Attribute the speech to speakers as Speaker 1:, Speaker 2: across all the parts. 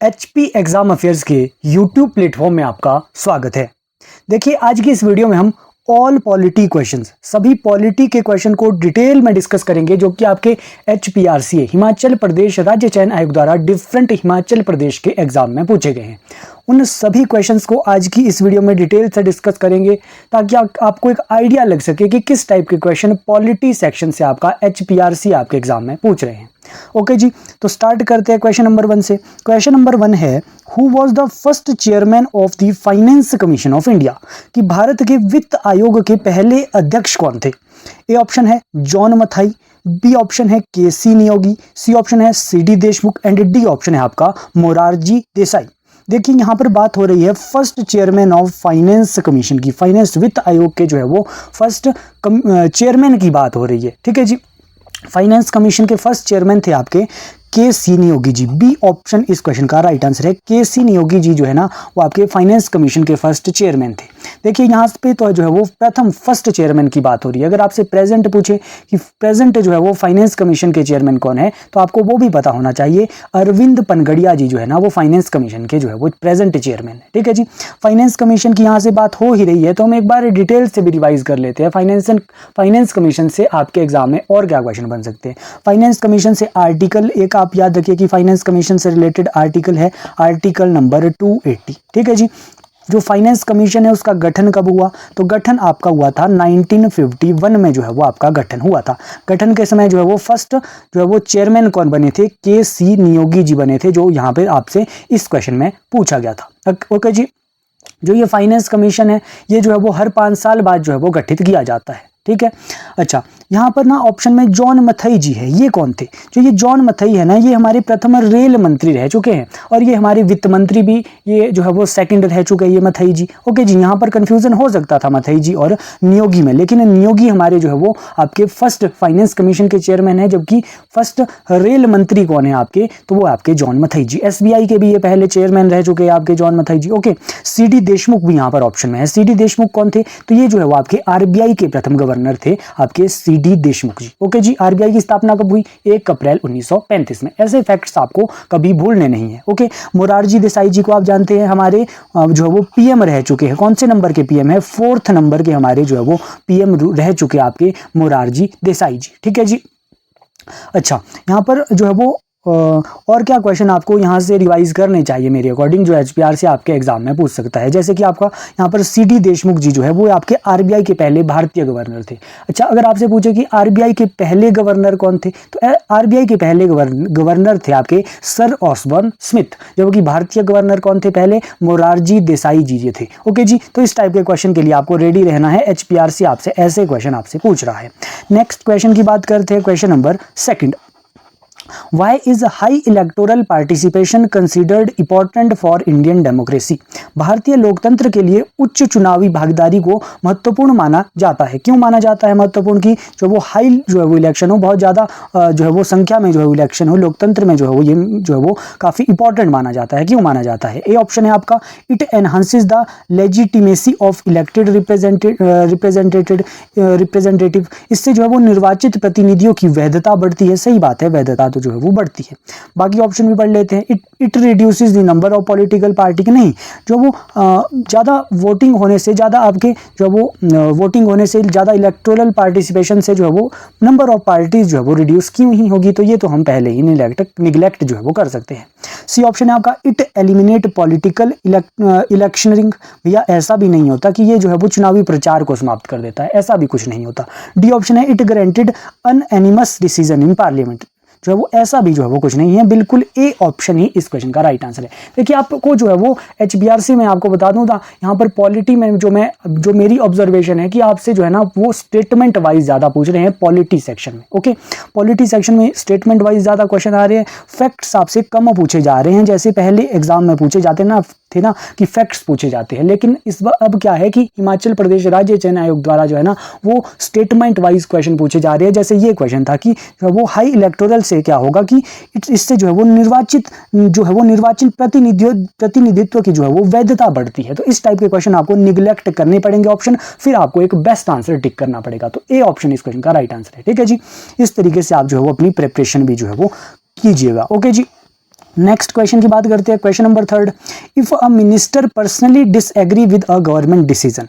Speaker 1: HP exam affairs के YouTube platform में आपका स्वागत है। देखिए, आज की इस वीडियो में हम ऑल पॉलिटी क्वेश्चंस, सभी पॉलिटी के क्वेश्चन को डिटेल में डिस्कस करेंगे जो कि आपके एचपीआरसीए हिमाचल प्रदेश राज्य चयन आयोग द्वारा डिफरेंट हिमाचल प्रदेश के एग्जाम में पूछे गए हैं। उन सभी क्वेश्चंस को आज की इस वीडियो में डिटेल से डिस्कस करेंगे ताकि आपको एक आइडिया लग सके कि किस टाइप के क्वेश्चन पॉलिटी सेक्शन से आपका एचपीआरसी आपके एग्जाम में पूछ रहे हैं। ओके जी, तो स्टार्ट करते हैं क्वेश्चन नंबर 1 से। क्वेश्चन नंबर 1 है, who was the first chairman of the finance commission of India? कि भारत के वित्त आयोग के पहले अध्यक्ष कौन थे? ए ऑप्शन है जॉन मथाई, बी ऑप्शन है केसी नियोगी, सी ऑप्शन है CD Deshmukh and D option है आपका मोरारजी देसाई। देखिए, यहाँ पर बात हो रही है first chairman of finance commission की, फाइनेंस वित्त आयोग के जो है वो फर्स्ट चेयरमैन की बात हो रही है। ठीक है जी, फाइनेंस कमीशन के फर्स्ट चेयरमैन थे आपके के.सी. नियोगी जी। बी ऑप्शन इस क्वेश्चन का राइट आंसर है। के.सी. नियोगी जी जो है ना, वो आपके फाइनेंस कमीशन के फर्स्ट चेयरमैन थे। देखिए, यहाँ पे तो जो है वो प्रथम फर्स्ट चेयरमैन की बात हो रही है। अगर आपसे प्रेजेंट पूछे कि प्रेजेंट जो है वो फाइनेंस कमीशन के चेयरमैन कौन है, तो आपको वो भी पता होना चाहिए। अरविंद पनगड़िया जी जो है ना, वो फाइनेंस कमीशन के जो है वो प्रेजेंट चेयरमैन है। ठीक है जी, फाइनेंस कमीशन की यहाँ से बात हो ही रही है तो हम एक बार डिटेल से भी रिवाइज कर लेते हैं। फाइनेंस कमीशन से आपके एग्जाम में और क्या क्वेश्चन बन सकते हैं। फाइनेंस कमीशन से आर्टिकल एक आप याद रखिए कि फाइनेंस कमीशन से रिलेटेड आर्टिकल है आर्टिकल नंबर 280। ठीक है जी, जो फाइनेंस कमीशन है उसका गठन कब हुआ? तो गठन आपका हुआ था 1951 में जो है वो आपका गठन हुआ था। गठन के समय जो है वो फर्स्ट जो है वो चेयरमैन कौन बने थे? के.सी. नियोगी जी बने थे, जो यहाँ पे आपसे इस क्वेश्चन में पूछा गया था। ओके जी, जो ये फाइनेंस कमीशन है ये जो है वो हर 5 साल बाद जो है वो गठित किया जाता है। ठीक है, अच्छा, यहाँ पर ना ऑप्शन में जॉन मथई जी है। ये कौन थे? जो ये जॉन मथई है ना, ये हमारे प्रथम रेल मंत्री रह चुके हैं और ये हमारे वित्त मंत्री भी ये जो है वो सेकंड रह चुके हैं, ये मथई जी। ओके जी, यहाँ पर कंफ्यूजन हो सकता था मथई जी और नियोगी में, लेकिन नियोगी हमारे जो है वो आपके फर्स्ट फाइनेंस कमीशन के चेयरमैन है, जबकि फर्स्ट रेल मंत्री कौन है आपके? तो वो आपके जॉन मथई जी। एसबीआई के भी ये पहले चेयरमैन रह चुके हैं आपके जॉन मथई जी। ओके, सीडी देशमुख भी यहाँ पर ऑप्शन में है। सीडी देशमुख कौन थे? तो ये जो है वो आपके आरबीआई के प्रथम गवर्नर थे आपके सीडी देशमुख जी। ओके जी, आरबीआई की स्थापना कब हुई? 1 अप्रैल 1935 में। ऐसे फैक्ट्स आपको कभी भूलने नहीं है। ओके, मोरारजी देसाई जी को आप जानते हैं, हमारे जो है वो पीएम रह चुके हैं। कौन से नंबर के पीएम है? 4th नंबर के हमारे जो है वो पीएम रह चुके हैं आपके मोरारजी देसाई जी। ठीक है जी, अच्छा, यहाँ पर जो है वो और क्या क्वेश्चन आपको यहाँ से रिवाइज करने चाहिए मेरे अकॉर्डिंग, जो एचपीआर से आपके एग्जाम में पूछ सकता है। जैसे कि आपका यहाँ पर सीडी देशमुख जी जो है वो आपके आरबीआई के पहले भारतीय गवर्नर थे। अच्छा, अगर आपसे पूछे कि आरबीआई के पहले गवर्नर कौन थे, तो आरबीआई के पहले गवर्नर थे आपके सर ऑसबॉर्न स्मिथ, जबकि भारतीय गवर्नर कौन थे पहले? मोरारजी देसाई जी थे। ओके जी, तो इस टाइप के क्वेश्चन के लिए आपको रेडी रहना है। एचपीआरसी आपसे ऐसे क्वेश्चन आपसे पूछ रहा है। नेक्स्ट क्वेश्चन की बात करते हैं, question number 2। Why is high electoral participation considered important for Indian democracy? भारतीय लोकतंत्र के लिए उच्च चुनावी भागीदारी को महत्वपूर्ण माना जाता है। क्यों माना जाता है महत्वपूर्ण? की जो वो हाई जो है वो इलेक्शन हो, बहुत ज़्यादा जो है वो संख्या में जो है इलेक्शन हो लोकतंत्र में जो है वो ये जो है वो काफ़ी इंपॉर्टेंट माना जाता है। क्यों माना जाता है? ए ऑप्शन है आपका, it enhances the legitimacy of elected representative. इससे जो है वो निर्वाचित प्रतिनिधियों की वैधता बढ़ती है। सही बात है, वैधता तो जो है वो बढ़ती है। बाकी ऑप्शन भी पढ़ लेते हैं। It reduces the number of political party. नहीं, जो वो ज़्यादा वोटिंग होने से, ज़्यादा आपके जो वो वोटिंग होने से, ज़्यादा इलेक्टोरल पार्टिसिपेशन से जो है वो नंबर ऑफ पार्टीज जो है वो रिड्यूस क्यों ही होगी? तो ये तो हम पहले ही निगलेक्ट जो है वो कर सकते हैं। सी ऑप्शन है आपका, इट एलिमिनेट पॉलिटिकल इलेक्शनरिंग। भैया ऐसा भी नहीं होता कि ये जो है वो चुनावी प्रचार को समाप्त कर देता है, ऐसा भी कुछ नहीं होता। डी ऑप्शन है, it guaranteed unanimous decision in parliament. जो है वो ऐसा भी जो है वो कुछ नहीं है। बिल्कुल ए ऑप्शन ही इस क्वेश्चन का राइट आंसर है। देखिए, आपको जो है वो एचबीआरसी में आपको बता दूं था, यहाँ पर पॉलिटी में जो मेरी ऑब्जर्वेशन है कि आपसे जो है ना वो स्टेटमेंट वाइज ज़्यादा पूछ रहे हैं पॉलिटी सेक्शन में। ओके, पॉलिटी सेक्शन में स्टेटमेंट वाइज ज़्यादा क्वेश्चन आ रहे हैं, फैक्ट्स आपसे कम पूछे जा रहे हैं। जैसे पहले एग्जाम में पूछे जाते थे ना कि फैक्ट्स पूछे जाते हैं, लेकिन इस बार अब क्या है कि हिमाचल प्रदेश राज्य चयन आयोग द्वारा जो है ना वो स्टेटमेंट वाइज क्वेश्चन पूछे जा रहे हैं। जैसे ये क्वेश्चन था कि जो वो हाई इलेक्टोरल से क्या होगा कि इससे जो है वो निर्वाचित प्रतिनिधित्व की जो है वो वैधता बढ़ती है। तो इस टाइप के क्वेश्चन आपको निगलेक्ट करने पड़ेंगे ऑप्शन, फिर आपको एक बेस्ट आंसर टिक करना पड़ेगा। तो ए ऑप्शन इस क्वेश्चन का राइट आंसर है। ठीक है जी, इस तरीके से आप जो है वो अपनी प्रिपरेशन भी जो है वो कीजिएगा। ओके जी, नेक्स्ट क्वेश्चन की बात करते हैं, question number 3, if a minister personally disagree with a government decision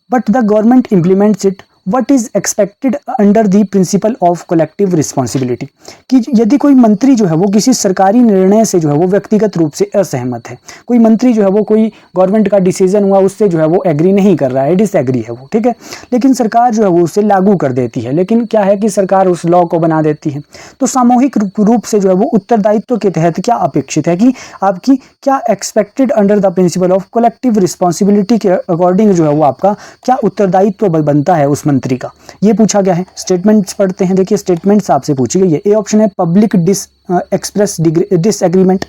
Speaker 1: but the government implements it, what is expected under the principle of collective responsibility, कि यदि कोई मंत्री जो है वो किसी सरकारी निर्णय से जो है वो व्यक्तिगत रूप से असहमत है, कोई मंत्री जो है वो कोई गवर्नमेंट का डिसीजन हुआ उससे जो है वो एग्री नहीं कर रहा है, डिसएग्री है वो, ठीक है, लेकिन सरकार जो है वो उसे लागू कर देती है, लेकिन क्या है कि सरकार उस लॉ को बना देती है, तो सामूहिक रूप से जो है वो उत्तरदायित्व के तहत क्या अपेक्षित है कि आपकी क्या expected under the principle of collective responsibility के अकॉर्डिंग जो है वो आपका क्या उत्तरदायित्व बनता है उस मंत्री का, ये पूछा गया है। स्टेटमेंट्स पढ़ते हैं, देखिए स्टेटमेंट्स आपसे पूछी गई है। ए ऑप्शन है पब्लिक एक्सप्रेस डिसएग्रीमेंट,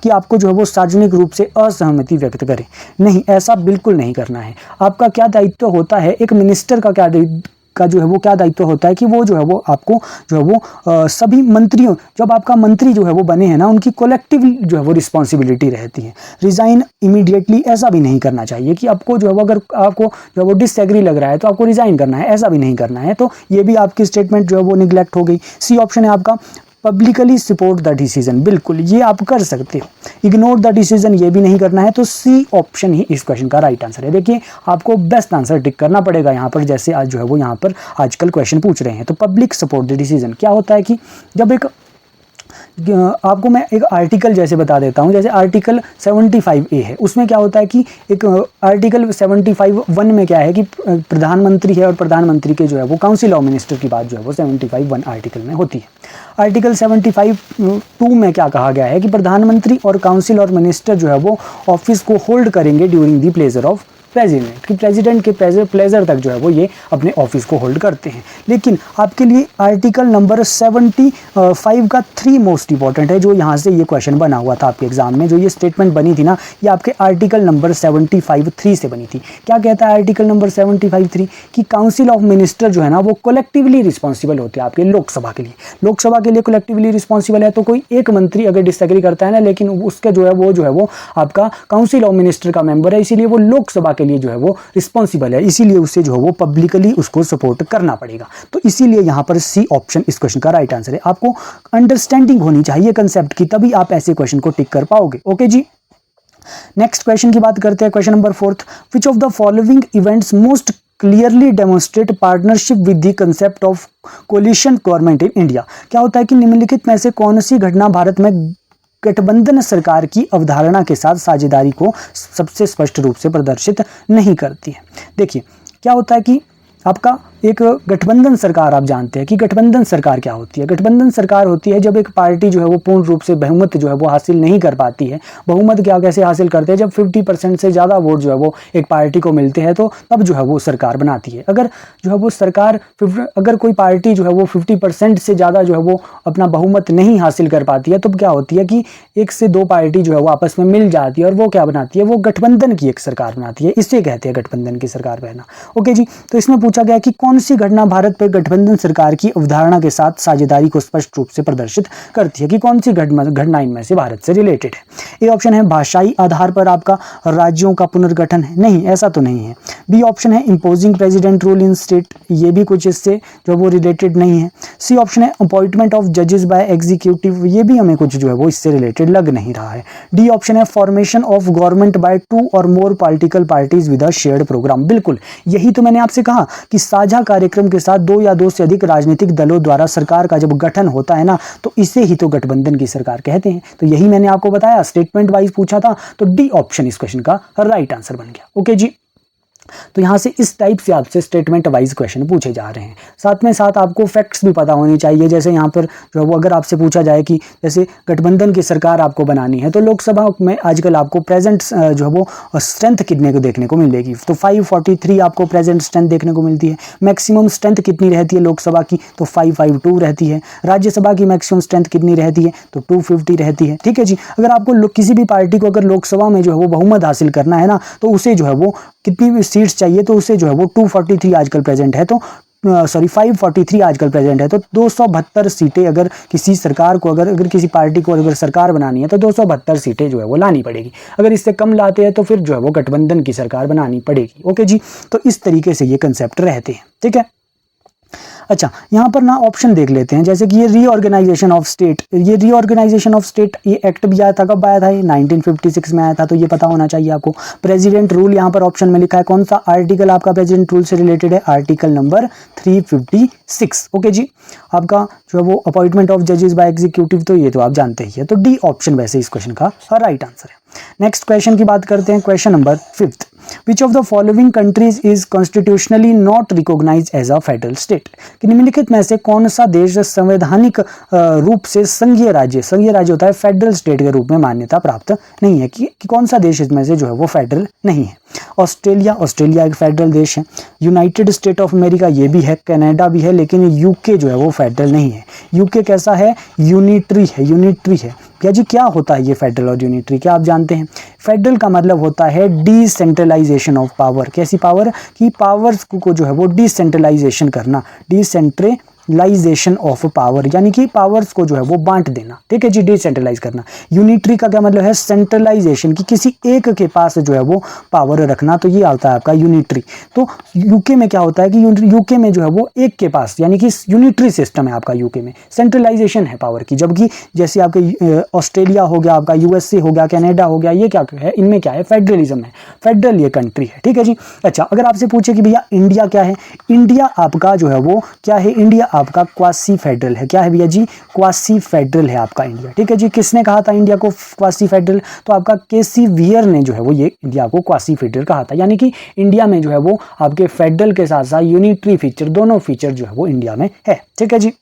Speaker 1: कि आपको जो है वो सार्वजनिक रूप से असहमति व्यक्त करें, नहीं, ऐसा बिल्कुल नहीं करना है। आपका क्या दायित्व होता है, एक मिनिस्टर का जो है वो क्या दायित्व होता है कि वो जो है वो आपको जो है वो सभी मंत्रियों, जब आपका मंत्री जो है वो बने हैं ना, उनकी कोलेक्टिव जो है वो रिस्पॉन्सिबिलिटी रहती है। रिजाइन इमीडिएटली ऐसा भी नहीं करना चाहिए कि आपको जो है वो अगर आपको जो है वो डिसएग्री लग रहा है तो आपको रिजाइन करना है, ऐसा भी नहीं करना है, तो ये भी आपकी स्टेटमेंट जो है वो निगलेक्ट हो गई। सी ऑप्शन है आपका पब्लिकली सपोर्ट द डिसीजन, बिल्कुल ये आप कर सकते हो। इग्नोर द डिसीजन, ये भी नहीं करना है, तो सी ऑप्शन ही इस क्वेश्चन का राइट आंसर है। देखिए आपको बेस्ट आंसर टिक करना पड़ेगा यहाँ पर, जैसे आज जो है वो यहाँ पर आजकल क्वेश्चन पूछ रहे हैं। तो पब्लिक सपोर्ट द डिसीजन क्या होता है कि जब एक आपको मैं एक आर्टिकल जैसे बता देता हूं, जैसे आर्टिकल 75A है, उसमें क्या होता है कि एक आर्टिकल 75(1) में क्या है कि प्रधानमंत्री है और प्रधानमंत्री के जो है वो काउंसिल ऑफ मिनिस्टर की बात जो है वो 75(1) आर्टिकल में होती है। आर्टिकल 75(2) में क्या कहा गया है कि प्रधानमंत्री और काउंसिल और मिनिस्टर जो है वो ऑफिस को होल्ड करेंगे during the pleasure of president, कि प्रेसिडेंट के प्लेजर तक जो है वो ये अपने ऑफिस को होल्ड करते हैं। लेकिन आपके लिए आर्टिकल नंबर 75 का 3 मोस्ट इंपॉर्टेंट है, जो यहाँ से ये क्वेश्चन बना हुआ था आपके एग्जाम में, जो ये स्टेटमेंट बनी थी ना, ये आपके आर्टिकल नंबर 75(3) से बनी थी। क्या कहता है आर्टिकल नंबर 75(3) कि काउंसिल ऑफ मिनिस्टर जो है ना वो कलेक्टिवली रिस्पॉन्सिबल होते हैं आपके लोकसभा के लिए। लोकसभा के लिए कलेक्टिवली रिस्पॉन्सिबल है, तो कोई एक मंत्री अगर डिसएग्री करता है ना, लेकिन उसका जो है वो आपका काउंसिल ऑफ मिनिस्टर का मेंबर है, इसीलिए वो लोकसभा लिए जो है वो रिस्पॉन्सिबल है, इसीलिए उसे जो है वो पब्लिकली उसको सपोर्ट करना पड़ेगा। तो इसीलिए यहां पर सी ऑप्शन इस क्वेश्चन का राइट आंसर है। आपको अंडरस्टैंडिंग होनी चाहिए कंसेप्ट की, तभी आप ऐसे क्वेश्चन को टिक कर पाओगे। ओके जी, नेक्स्ट क्वेश्चन की बात करते हैं, question number 4, which of the following events most clearly demonstrate partnership with the concept of coalition government in India. क्या होता है कि निम्नलिखित में से कौन सी घटना भारत में गठबंधन सरकार की अवधारणा के साथ साझेदारी को सबसे स्पष्ट रूप से प्रदर्शित नहीं करती है। देखिए क्या होता है कि आपका एक गठबंधन सरकार, आप जानते हैं कि गठबंधन सरकार क्या होती है। गठबंधन सरकार होती है जब एक पार्टी जो है वो पूर्ण रूप से बहुमत जो है वो हासिल नहीं कर पाती है। बहुमत क्या कैसे हासिल करते हैं, जब 50% से ज़्यादा वोट जो है वो एक पार्टी को मिलते हैं, तो तब जो है वो सरकार बनाती है। अगर जो है वो सरकार अगर कोई पार्टी जो है वो 50% से ज़्यादा जो है वो अपना बहुमत नहीं हासिल कर पाती है, तो क्या होती है कि 1 से 2 पार्टी जो है वो आपस में मिल जाती है और वो क्या बनाती है, वो गठबंधन की एक सरकार बनाती है। इसे कहते हैं गठबंधन की सरकार बहना। ओके जी, तो इसमें पूछा गया कि कौन सी घटना भारत पर गठबंधन सरकार की अवधारणा के साथ साझेदारी को स्पष्ट रूप से प्रदर्शित करती है, कि कौन सी घटना इनमें से भारत से रिलेटेड है। ए ऑप्शन है भाषाई आधार पर आपका राज्यों का पुनर्गठन है, नहीं ऐसा तो नहीं है। बी ऑप्शन है imposing president rule in state, ये भी कुछ इससे जो वो रिलेटेड नहीं है। सी ऑप्शन है अपॉइंटमेंट ऑफ जजेस बाय एग्जीक्यूटिव, ये भी हमें कुछ जो है वो इससे रिलेटेड लग नहीं रहा है। डी ऑप्शन है फॉर्मेशन ऑफ गवर्नमेंट बाय 2 और more political parties with a shared programme, बिल्कुल यही तो मैंने आपसे कहा कि साझा कार्यक्रम के साथ 2 या 2 से अधिक राजनीतिक दलों द्वारा सरकार का जब गठन होता है ना, तो इसे ही तो गठबंधन की सरकार कहते हैं। तो यही मैंने आपको बताया, स्टेटमेंट वाइज पूछा था, तो डी ऑप्शन इस क्वेश्चन का राइट आंसर बन गया। ओके जी, तो यहाँ से इस टाइप से आपसे स्टेटमेंट वाइज क्वेश्चन पूछे जा रहे हैं। साथ में साथ आपको फैक्ट्स भी पता होने चाहिए, जैसे यहाँ पर जो है वो अगर आपसे पूछा जाए कि जैसे गठबंधन की सरकार आपको बनानी है, तो लोकसभा में आजकल आपको प्रेजेंट जो है वो स्ट्रेंथ कितने को देखने को मिलेगी, तो 543 आपको प्रेजेंट स्ट्रेंथ देखने को मिलती है। मैक्सिमम स्ट्रेंथ कितनी रहती है लोकसभा की, तो 552 रहती है। राज्यसभा की मैक्सिमम स्ट्रेंथ कितनी रहती है, तो 250 रहती है। ठीक है जी, अगर आपको किसी भी पार्टी को अगर लोकसभा में जो है वो बहुमत हासिल करना है ना, तो उसे जो है वो कितनी भी सीट्स चाहिए, तो उसे जो है वो 243 आजकल प्रेजेंट है, तो 543 आजकल प्रेजेंट है, तो 272 सीटें अगर किसी सरकार को अगर किसी पार्टी को अगर सरकार बनानी है, तो 272 सीटें जो है वो लानी पड़ेगी। अगर इससे कम लाते हैं तो फिर जो है वो गठबंधन की सरकार बनानी पड़ेगी। ओके जी, तो इस तरीके से ये कंसेप्ट रहते हैं। ठीक है, अच्छा, यहाँ पर ना ऑप्शन देख लेते हैं, जैसे कि ये रीऑर्गेनाइजेशन ऑफ स्टेट, ये रीऑर्गेनाइजेशन ऑफ स्टेट ये एक्ट भी आया था, कब आया था, ये 1956 में आया था, तो ये पता होना चाहिए आपको। प्रेसिडेंट रूल यहाँ पर ऑप्शन में लिखा है, कौन सा आर्टिकल आपका प्रेसिडेंट रूल से रिलेटेड है, आर्टिकल नंबर 356। ओके जी, आपका जो है वो अपॉइंटमेंट ऑफ जजेस बाय एग्जीक्यूटिव, तो ये तो आप जानते ही है, तो डी ऑप्शन वैसे इस क्वेश्चन का राइट आंसर है। नेक्स्ट क्वेश्चन की बात करते हैं, question number 5th, which of the following countries is constitutionally not recognise as a federal state, कि निम्नलिखित में से कौन सा देश संवैधानिक रूप से संघीय राज्य होता है, फेडरल स्टेट के रूप में मान्यता प्राप्त नहीं है, कि कौन सा देश इसमें से जो है वो फेडरल नहीं है। ऑस्ट्रेलिया एक फेडरल देश है, यूनाइटेड स्टेट ऑफ अमेरिका ये भी है, कनाडा भी है, लेकिन यूके जो है वो फेडरल नहीं है। यूके कैसा है, यूनिटरी है। क्या जी, क्या होता है ये फेडरल और यूनिटरी, क्या आप जानते हैं? फेडरल का मतलब होता है डिसेंट्रलाइजेशन ऑफ पावर, कैसी पावर, कि पावर्स को जो है वो डिसेंट्रलाइजेशन करना, डिसेंट्रलाइजेशन ऑफ पावर, यानी कि पावर्स को जो है वो बांट देना, ठीक है जी, डिसेंट्रलाइज करना। यूनिटरी का क्या मतलब है, सेंट्रलाइजेशन, की किसी एक के पास जो है वो पावर रखना, तो ये आता है आपका यूनिटरी। तो यूके में क्या होता है कि यूके में जो है वो एक के पास, यानी कि यूनिटरी सिस्टम है आपका यूके में, सेंट्रलाइजेशन है पावर की, जबकि जैसे आपके ऑस्ट्रेलिया हो गया, आपका यूएसए हो गया, कनाडा हो गया, ये क्या है, इनमें क्या है, फेडरलिज्म है, फेडरल ये कंट्री है, ठीक है जी। अच्छा, अगर आपसे पूछे कि भैया इंडिया क्या है, इंडिया आपका जो है वो क्या है, इंडिया आपका क्वासी फेडरल है, क्या है भैया जी, क्वासी फेडरल है आपका इंडिया, ठीक है जी। किसने कहा था इंडिया को क्वासी फेडरल, तो आपका केसी वियर ने जो है वो ये इंडिया को क्वासी फेडरल कहा था, यानी कि इंडिया में जो है वो आपके फेडरल के साथ साथ यूनिटरी फीचर, दोनों फीचर जो है वो इंडिया में है, ठीक है जी।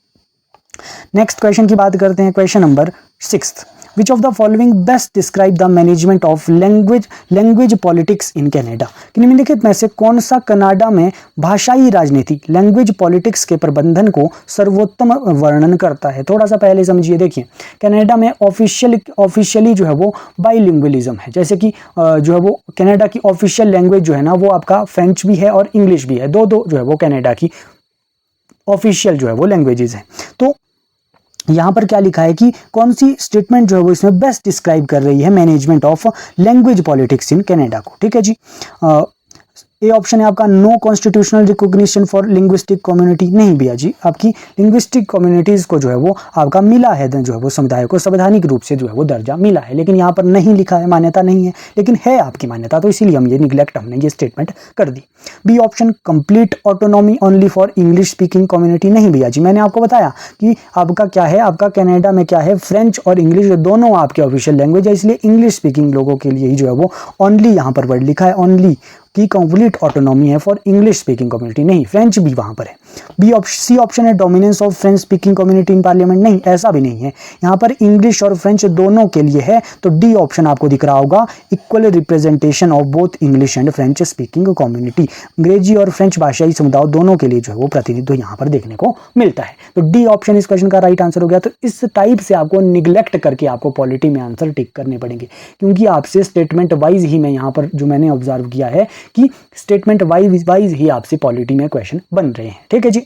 Speaker 1: नेक्स्ट क्वेश्चन की बात करते हैं, question number 6th, which of the following best describe the management of language politics in Canada, कि निम्नलिखित में से कौन सा कनाडा में भाषाई राजनीति, लैंग्वेज पॉलिटिक्स के प्रबंधन को सर्वोत्तम वर्णन करता है। थोड़ा सा पहले समझिए, देखिए कनाडा में ऑफिशियली जो है वो बाइलिंगुअलिज्म है, जैसे कि जो है वो कनाडा की ऑफिशियल लैंग्वेज जो है ना वो आपका फ्रेंच भी है और इंग्लिश भी है, दो जो है वो कनाडा की ऑफिशियल जो है वो लैंग्वेजेस हैं। तो यहाँ पर क्या लिखा है कि कौन सी स्टेटमेंट जो है वो इसमें बेस्ट डिस्क्राइब कर रही है management of language politics in Canada को, ठीक है जी। ए ऑप्शन है आपका, no constitutional recognition for linguistic community, नहीं भैया जी, आपकी लिंग्विस्टिक कम्युनिटीज़ को जो है वो आपका मिला है, जो है वो समुदाय को संवैधानिक रूप से जो है वो दर्जा मिला है, लेकिन यहाँ पर नहीं लिखा है, मान्यता नहीं है, लेकिन है आपकी मान्यता, तो इसीलिए हम ये निगलेक्ट, हमने ये स्टेटमेंट कर दी। B option, complete autonomy only for English speaking community, नहीं भैया जी, मैंने आपको बताया कि आपका क्या है, आपका कनाडा में क्या है, फ्रेंच और इंग्लिश दोनों आपके ऑफिशियल लैंग्वेज है, इसलिए इंग्लिश स्पीकिंग लोगों के लिए ही जो है वो ओनली यहाँ पर वर्ड लिखा है, ओनली की कंप्लीट ऑटोनॉमी है फॉर इंग्लिश स्पीकिंग कम्युनिटी, नहीं फ्रेंच भी वहां पर है। सी ऑप्शन है, dominance of French speaking community in parliament, नहीं ऐसा भी नहीं है, यहाँ पर इंग्लिश और फ्रेंच दोनों के लिए है, तो डी ऑप्शन आपको दिख रहा होगा, equal representation of both English and French speaking community, अंग्रेजी और फ्रेंच भाषाई समुदाय दोनों के लिए जो है वो प्रतिनिधित्व यहाँ पर देखने को मिलता है, तो डी ऑप्शन इस क्वेश्चन का राइट आंसर हो गया। तो इस टाइप से आपको निगलेक्ट करके आपको पॉलिटी में आंसर टिक करने पड़ेंगे, क्योंकि आपसे स्टेटमेंट वाइज ही मैं यहाँ पर जो मैंने ऑब्जर्व किया है कि स्टेटमेंट वाइज ही आपसे पॉलिटी में क्वेश्चन बन रहे हैं, ठीक है जी।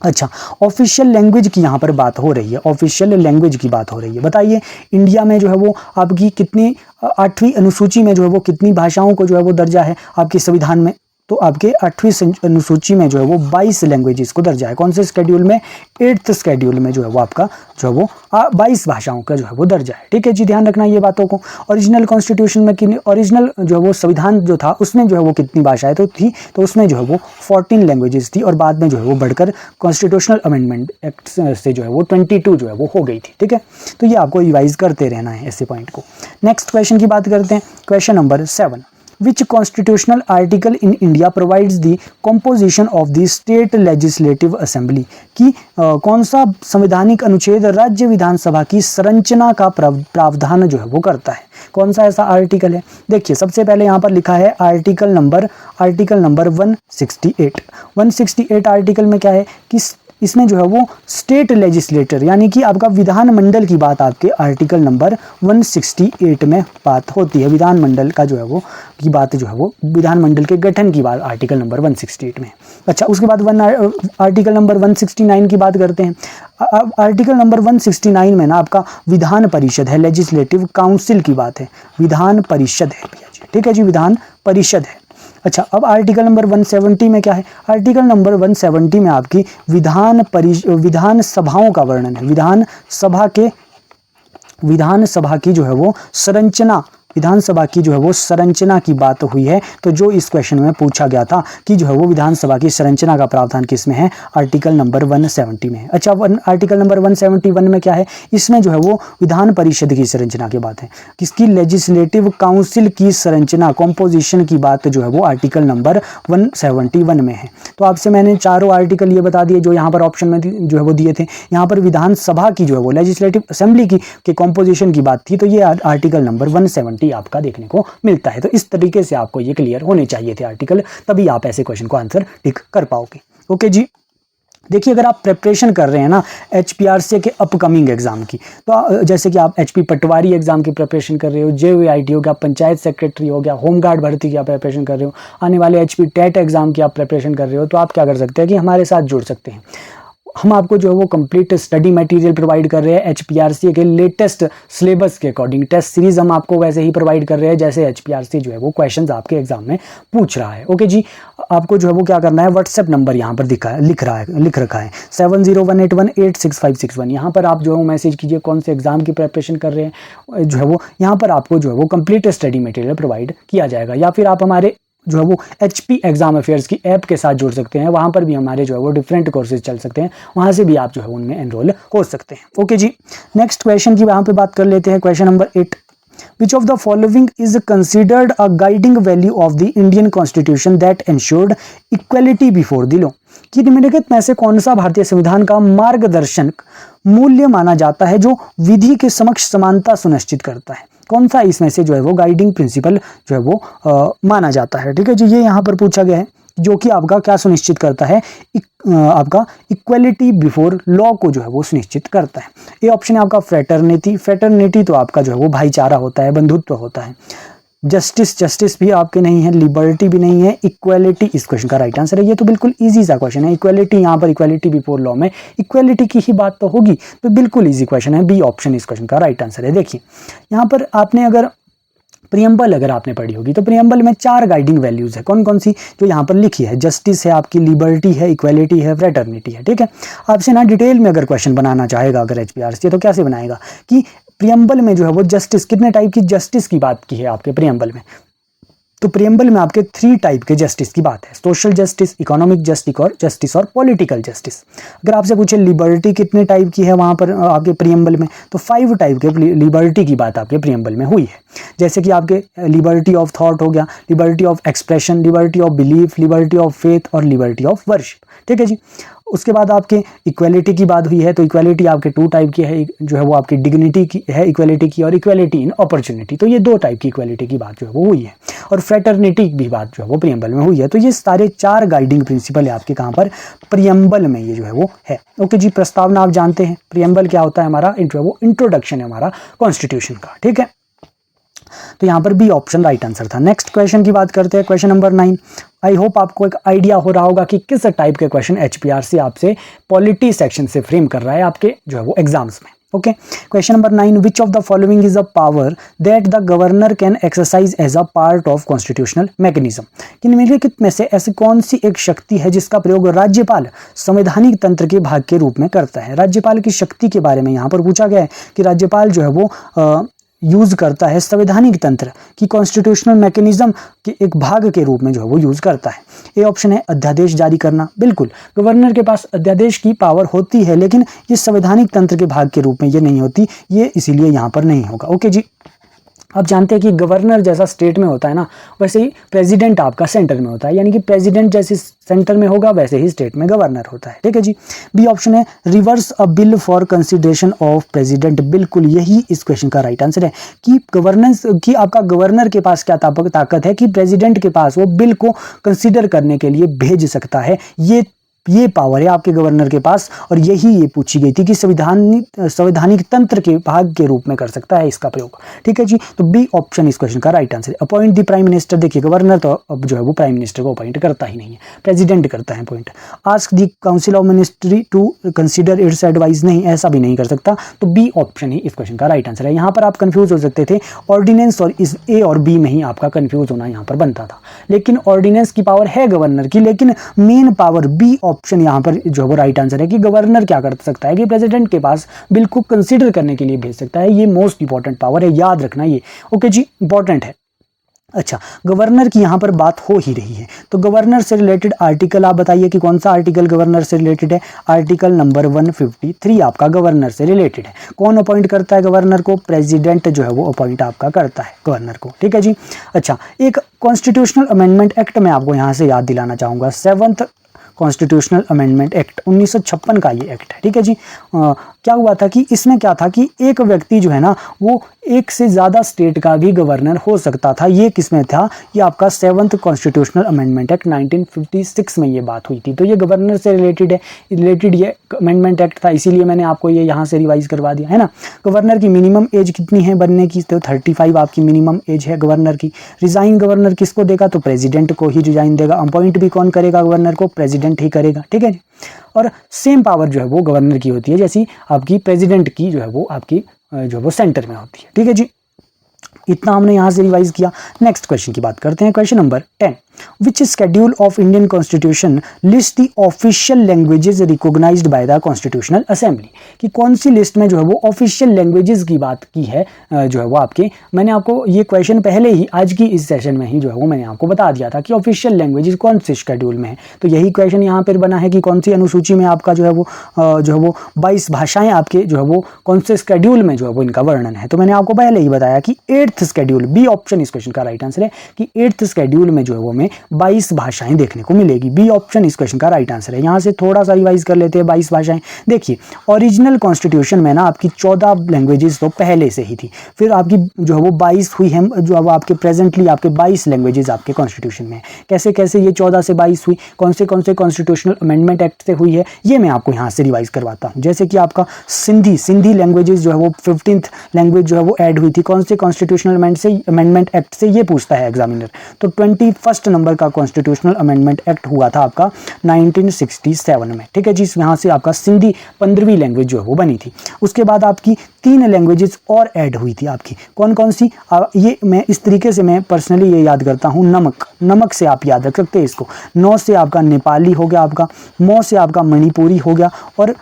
Speaker 1: अच्छा, ऑफिशियल लैंग्वेज की यहाँ पर बात हो रही है, ऑफिशियल लैंग्वेज की बात हो रही है, बताइए इंडिया में जो है वो आपकी कितनी 8वीं अनुसूची में जो है वो कितनी भाषाओं को जो है वो दर्जा है आपके संविधान में, तो आपके 8वीं अनुसूची में जो है वो 22 लैंग्वेजेस को दर्जा है, कौन से स्केड्यूल में, 8th स्केड्यूल में जो है वो आपका जो है वो 22 भाषाओं का जो है वो दर्जा है, ठीक है जी, ध्यान रखना ये बातों को। ओरिजिनल कॉन्स्टिट्यूशन में ओरिजिनल जो है वो संविधान जो था उसमें जो है वो कितनी भाषाएं तो थी, तो उसमें जो है वो 14 लैंग्वेजेस थी, और बाद में जो है वो बढ़कर कॉन्स्टिट्यूशनल अमेंडमेंट एक्ट से जो है वो 22 जो है वो हो गई थी, ठीक है। तो ये आपको रिवाइज करते रहना है ऐसे पॉइंट को। नेक्स्ट क्वेश्चन की बात करते हैं, question number 7, Which constitutional article in India provides the composition of the state legislative assembly, कि कौन सा संवैधानिक अनुच्छेद राज्य विधानसभा की संरचना का प्रावधान जो है वो करता है, कौन सा ऐसा आर्टिकल है। देखिए सबसे पहले यहाँ पर लिखा है आर्टिकल नंबर 168 आर्टिकल में क्या है कि इसमें जो है वो स्टेट लेजिस्लेटर यानी कि आपका विधानमंडल की बात आपके आर्टिकल नंबर 168 में बात होती है, विधानमंडल का जो है वो की बात जो है वो विधानमंडल के गठन की बात आर्टिकल नंबर 168 में। अच्छा, उसके बाद आर्टिकल नंबर 169 की बात करते हैं। आर्टिकल नंबर 169 में ना आपका विधान परिषद है, लेजिस्लेटिव काउंसिल की बात है, विधान परिषद है भैया जी, ठीक है जी, विधान परिषद है। अच्छा, अब आर्टिकल नंबर 170 में क्या है? आर्टिकल नंबर 170 में आपकी विधान सभाओं का वर्णन है। विधानसभा की जो है वो संरचना, विधानसभा की जो है वो संरचना की बात हुई है। तो जो इस क्वेश्चन में पूछा गया था कि जो है वो विधानसभा की संरचना का प्रावधान किस में है? आर्टिकल नंबर 170 में है। अच्छा, आर्टिकल नंबर 171 में क्या है? इसमें जो है वो विधान परिषद की संरचना की बात है। किसकी? लेजिस्लेटिव काउंसिल की संरचना, कॉम्पोजिशन की बात जो है वो आर्टिकल नंबर 171 में है। तो आपसे मैंने चारों आर्टिकल ये बता दिए जो यहाँ पर ऑप्शन में जो है वो दिए थे। यहाँ पर विधानसभा की जो है वो लेजिस्लेटिव असेंबली की कॉम्पोजिशन की बात थी, तो ये आर्टिकल नंबर 170 आपका देखने को मिलता है। तो इस तरीके से आपको ये क्लियर होने चाहिए थे आर्टिकल, तभी आप ऐसे क्वेश्चन को आंसर टिक कर पाओगे। ओके जी, देखिए अगर आप प्रिपरेशन कर रहे हैं ना HPRC के अपकमिंग एग्जाम की, तो जैसे कि आप HP पटवारी एग्जाम की प्रिपरेशन कर रहे हो, JOIT हो गया, पंचायत सेक्रेटरी हो गया, होमगार्ड भर्ती की आप प्रिपरेशन कर रहे हो, आने वाले HP टेट एग्जाम की आप प्रिपरेशन कर रहे हो, तो आप क्या कर सकते हैं कि हमारे साथ जुड़ सकते हैं। हम आपको जो है वो कंप्लीट स्टडी मटेरियल प्रोवाइड कर रहे हैं HPRC के लेटेस्ट सिलेबस के अकॉर्डिंग। टेस्ट सीरीज हम आपको वैसे ही प्रोवाइड कर रहे हैं जैसे HPRC जो है वो क्वेश्चंस आपके एग्जाम में पूछ रहा है। ओके जी, आपको जो है वो क्या करना है, व्हाट्सएप नंबर यहाँ पर लिख रखा है 7018165661। यहाँ पर आप जो है मैसेज कीजिए कौन से एग्जाम की प्रिपरेशन कर रहे हैं, जो है वो यहाँ पर आपको जो है वो कंप्लीट स्टडी मटेरियल प्रोवाइड किया जाएगा। या फिर आप हमारे जो है वो HP एग्जाम अफेयर्स की ऐप के साथ जुड़ सकते हैं, वहाँ पर भी हमारे जो है वो डिफरेंट कोर्सेज चल सकते हैं, वहाँ से भी आप जो है उनमें एनरोल हो सकते हैं। ओके जी, नेक्स्ट क्वेश्चन की वहाँ पे बात कर लेते हैं। Question number 8, Which of the following is considered a guiding value of the Indian Constitution that ensured equality before the law? कि निम्नलिखित में से कौन सा भारतीय संविधान का मार्गदर्शक मूल्य माना जाता है जो विधि के समक्ष समानता सुनिश्चित करता है? कौन सा इसमें से जो है वो गाइडिंग प्रिंसिपल जो है वो माना जाता है? ठीक है जी, ये यहाँ पर पूछा गया है, जो कि आपका क्या सुनिश्चित करता है? आपका इक्वलिटी बिफोर लॉ को जो है वो सुनिश्चित करता है। ये ऑप्शन है आपका फ्रेटर्निटी। फ्रेटर्निटी तो आपका जो है वो भाईचारा होता है, बंधुत्व होता है। जस्टिस भी आपके नहीं है, लिबर्टी भी नहीं है, इक्वलिटी इस क्वेश्चन का राइट आंसर है। ये तो बिल्कुल इजी सा क्वेश्चन है। इक्वलिटी, यहाँ पर इक्वलिटी बिफोर लॉ में इक्वलिटी की ही बात तो होगी, तो बिल्कुल इजी क्वेश्चन है। बी ऑप्शन इस क्वेश्चन का राइट आंसर है। देखिए यहाँ पर आपने अगर प्रियम्बल अगर आपने पढ़ी होगी तो प्रियम्बल में 4 गाइडिंग वैल्यूज है। कौन कौन सी? जो यहाँ पर लिखी है, जस्टिस है आपकी, लिबर्टी है, इक्वलिटी है, फ्रेटर्निटी है। ठीक है, आपसे ना डिटेल में अगर क्वेश्चन बनाना चाहेगा अगर HPRC, तो कैसे बनाएगा कि प्रियम्बल में जो है वो जस्टिस, कितने टाइप की जस्टिस की बात की है आपके प्रियम्बल में? तो प्रियम्बल में आपके 3 टाइप के जस्टिस की बात है, सोशल जस्टिस, इकोनॉमिक जस्टिस और पॉलिटिकल जस्टिस। अगर आपसे पूछे लिबर्टी कितने टाइप की है वहाँ पर आपके प्रियम्बल में, तो 5 टाइप के लिबर्टी की बात आपके प्रियम्बल में हुई है। जैसे कि आपके लिबर्टी ऑफ थॉट हो गया, liberty of expression, liberty of belief, liberty of faith और लिबर्टी ऑफ वर्शिप। ठीक है जी, उसके बाद आपके इक्वलिटी की बात हुई है, तो इक्वलिटी आपके 2 टाइप की है, जो है वो आपकी डिग्निटी की है इक्वलिटी की, और इक्वलिटी इन अपॉर्चुनिटी। तो ये 2 टाइप की इक्वलिटी की बात जो है वो हुई है, और फ्रेटर्निटी की बात जो है वो प्रियम्बल में हुई है। तो ये सारे 4 गाइडिंग प्रिंसिपल है आपके कहाँ पर? प्रियम्बल में ये जो है वो है। ओके जी, प्रस्तावना आप जानते हैं, प्रियम्बल क्या होता है हमारा? वो इंट्रोडक्शन है हमारा कॉन्स्टिट्यूशन का। ठीक है, तो यहाँ पर बी ऑप्शन राइट आंसर था। नेक्स्ट क्वेश्चन की बात करते हैं, क्वेश्चन नंबर 9। आई होप आपको एक आइडिया हो रहा होगा कि किस टाइप के क्वेश्चन HPRC आपसे पॉलिटी सेक्शन से फ्रेम कर रहा है आपके जो है वो एग्जाम्स में। Okay, question number 9, which of the following is a power that the governor can exercise as a part of constitutional mechanism? कि निम्नलिखित में से ऐसी कौन सी एक शक्ति है जिसका प्रयोग राज्यपाल संवैधानिक तंत्र के भाग के रूप में करता है? राज्यपाल की शक्ति के बारे में यहाँ पर पूछा गया है कि राज्यपाल जो है वो यूज करता है संवैधानिक तंत्र की कॉन्स्टिट्यूशनल मैकेनिज्म के एक भाग के रूप में जो है वो यूज करता है। ये ऑप्शन है अध्यादेश जारी करना। बिल्कुल, गवर्नर के पास अध्यादेश की पावर होती है, लेकिन ये संवैधानिक तंत्र के भाग के रूप में ये नहीं होती, ये इसीलिए यहाँ पर नहीं होगा। ओके जी, आप जानते हैं कि गवर्नर जैसा स्टेट में होता है ना, वैसे ही प्रेसिडेंट आपका सेंटर में होता है, यानी कि प्रेसिडेंट जैसे सेंटर में होगा वैसे ही स्टेट में गवर्नर होता है। ठीक है जी, बी ऑप्शन है reverse a bill for consideration of president. बिल्कुल यही इस क्वेश्चन का राइट आंसर है कि गवर्नेंस की आपका गवर्नर के पास क्या ताकत है कि प्रेसिडेंट के पास वो बिल को कंसिडर करने के लिए भेज सकता है। ये ये पावर है आपके गवर्नर के पास, और यही ये पूछी गई थी कि संवैधानिक तंत्र के भाग के रूप में कर सकता है इसका प्रयोग। ठीक है जी, तो बी ऑप्शन इस क्वेश्चन का राइट आंसर है। अपॉइंट द प्राइम मिनिस्टर, देखिए गवर्नर तो अब जो है वो प्राइम मिनिस्टर को अपॉइंट करता ही नहीं है, प्रेसिडेंट करता है appoint. Ask the council of ministry to consider its advice, नहीं ऐसा भी नहीं कर सकता, तो बी ऑप्शन ही इस क्वेश्चन का राइट आंसर है। यहाँ पर आप कंफ्यूज हो सकते थे, ऑर्डिनेंस और इस ए और बी में ही आपका कंफ्यूज होना यहाँ पर बनता था, लेकिन ऑर्डिनेंस की पावर है गवर्नर की, लेकिन मेन पावर बी ऑप्शन यहाँ पर जो है वो राइट आंसर है कि गवर्नर क्या कर सकता है कि प्रेसिडेंट के पास बिल को कंसीडर करने के लिए भेज सकता है। ये मोस्ट इंपॉर्टेंट पावर है, याद रखना ये। ओके जी, इंपॉर्टेंट है। अच्छा, गवर्नर की यहाँ पर बात हो ही रही है, तो गवर्नर से रिलेटेड आर्टिकल आप बताइए कि कौन सा आर्टिकल गवर्नर से रिलेटेड है। आर्टिकल नंबर 153 आपका गवर्नर से रिलेटेड है। कौन अपॉइंट करता है गवर्नर को? प्रेसिडेंट जो है वो अपॉइंट आपका करता है गवर्नर को। ठीक है जी। अच्छा, एक कॉन्स्टिट्यूशनल अमेंडमेंट एक्ट मैं आपको यहाँ से याद दिलाना चाहूँगा, 7th कॉन्स्टिट्यूशनल अमेंडमेंट एक्ट 1956 का ये एक्ट है। ठीक है जी। क्या हुआ था कि इसमें क्या था कि एक व्यक्ति जो है ना वो एक से ज़्यादा स्टेट का भी गवर्नर हो सकता था। ये किसमें था? ये आपका 7th कॉन्स्टिट्यूशनल अमेंडमेंट एक्ट 1956 में ये बात हुई थी। तो ये गवर्नर से रिलेटेड है, रिलेटेड ये अमेंडमेंट एक्ट था, इसीलिए मैंने आपको ये यहाँ से रिवाइज करवा दिया है ना। गवर्नर की मिनिमम एज कितनी है बनने की? तो 35 आपकी मिनिमम एज है गवर्नर की। रिजाइन गवर्नर किसको देगा? तो प्रेसिडेंट को ही रिजाइन देगा। अपॉइंट भी कौन करेगा गवर्नर को? प्रेसिडेंट ही करेगा। ठीक है जी। और सेम पावर जो है वो गवर्नर की होती है जैसी आपकी प्रेसिडेंट की जो है वो आपकी जो है वो सेंटर में होती है। ठीक है जी, इतना हमने यहाँ से रिवाइज किया। नेक्स्ट क्वेश्चन की बात करते हैं, question number 10। Which schedule of Indian constitution list the official languages recognised by the constitutional assembly, कि कौन सी लिस्ट में जो है वो ऑफिशियल लैंग्वेजेस की बात की है जो है वो आपके, मैंने आपको ये क्वेश्चन पहले ही आज की इस सेशन में ही जो है वो मैंने आपको बता दिया था कि ऑफिशियल लैंग्वेजेस कौन से शेड्यूल में है। तो यही क्वेश्चन यहाँ पर बना है कि कौन सी अनुसूची में आपका जो है वो 22 भाषाएं आपके जो है वो कौन से शेड्यूल में जो है वो इनका वर्णन है। तो मैंने आपको पहले ही बताया कि 8th शेड्यूल, बी ऑप्शन इस क्वेश्चन का राइट आंसर है कि 8th शेड्यूल में जो है वो हमें 22 भाषाएं देखने को मिलेगी। बी ऑप्शन इस क्वेश्चन का राइट आंसर है। यहाँ से थोड़ा सा रिवाइज कर लेते हैं 22 भाषाएं। देखिए, ओरिजिनल कॉन्स्टिट्यूशन में ना आपकी 14 लैंग्वेजेस तो पहले से ही थी, फिर आपकी जो है वो 22 हुई है, जो अब आपके प्रेजेंटली आपके 22 लैंग्वेजेस आपके कॉन्स्टिट्यूशन में। कैसे कैसे ये 14 से 22 हुई, कौन से कॉन्स्टिट्यूशनल अमेंडमेंट एक्ट से हुई है, ये मैं आपको यहाँ से रिवाइज करवाता हूँ। जैसे कि आपका सिंधी लैंग्वेजेस जो है वो 15th लैंग्वेज जो है वो ऐड हुई थी, कौन से कॉन्स्टिट्यूशनल अमेंडमेंट एक्ट से, ये पूछता है एग्जामिनर। तो 21st नंबर का कॉन्स्टिट्यूशनल अमेंडमेंट एक्ट हुआ था आपका 1967 में। ठीक है जी, यहाँ से आपका सिंधी 15वीं लैंग्वेज जो है वो बनी थी। उसके बाद आपकी 3 लैंग्वेजेस और ऐड हुई थी आपकी, कौन कौन सी? ये मैं इस तरीके से मैं पर्सनली ये याद करता हूँ, नमक से आप याद रख सकते हैं इसको। 9 से आपका नेपाली हो गया, आपका मौ से आपका मणिपुरी हो गया, और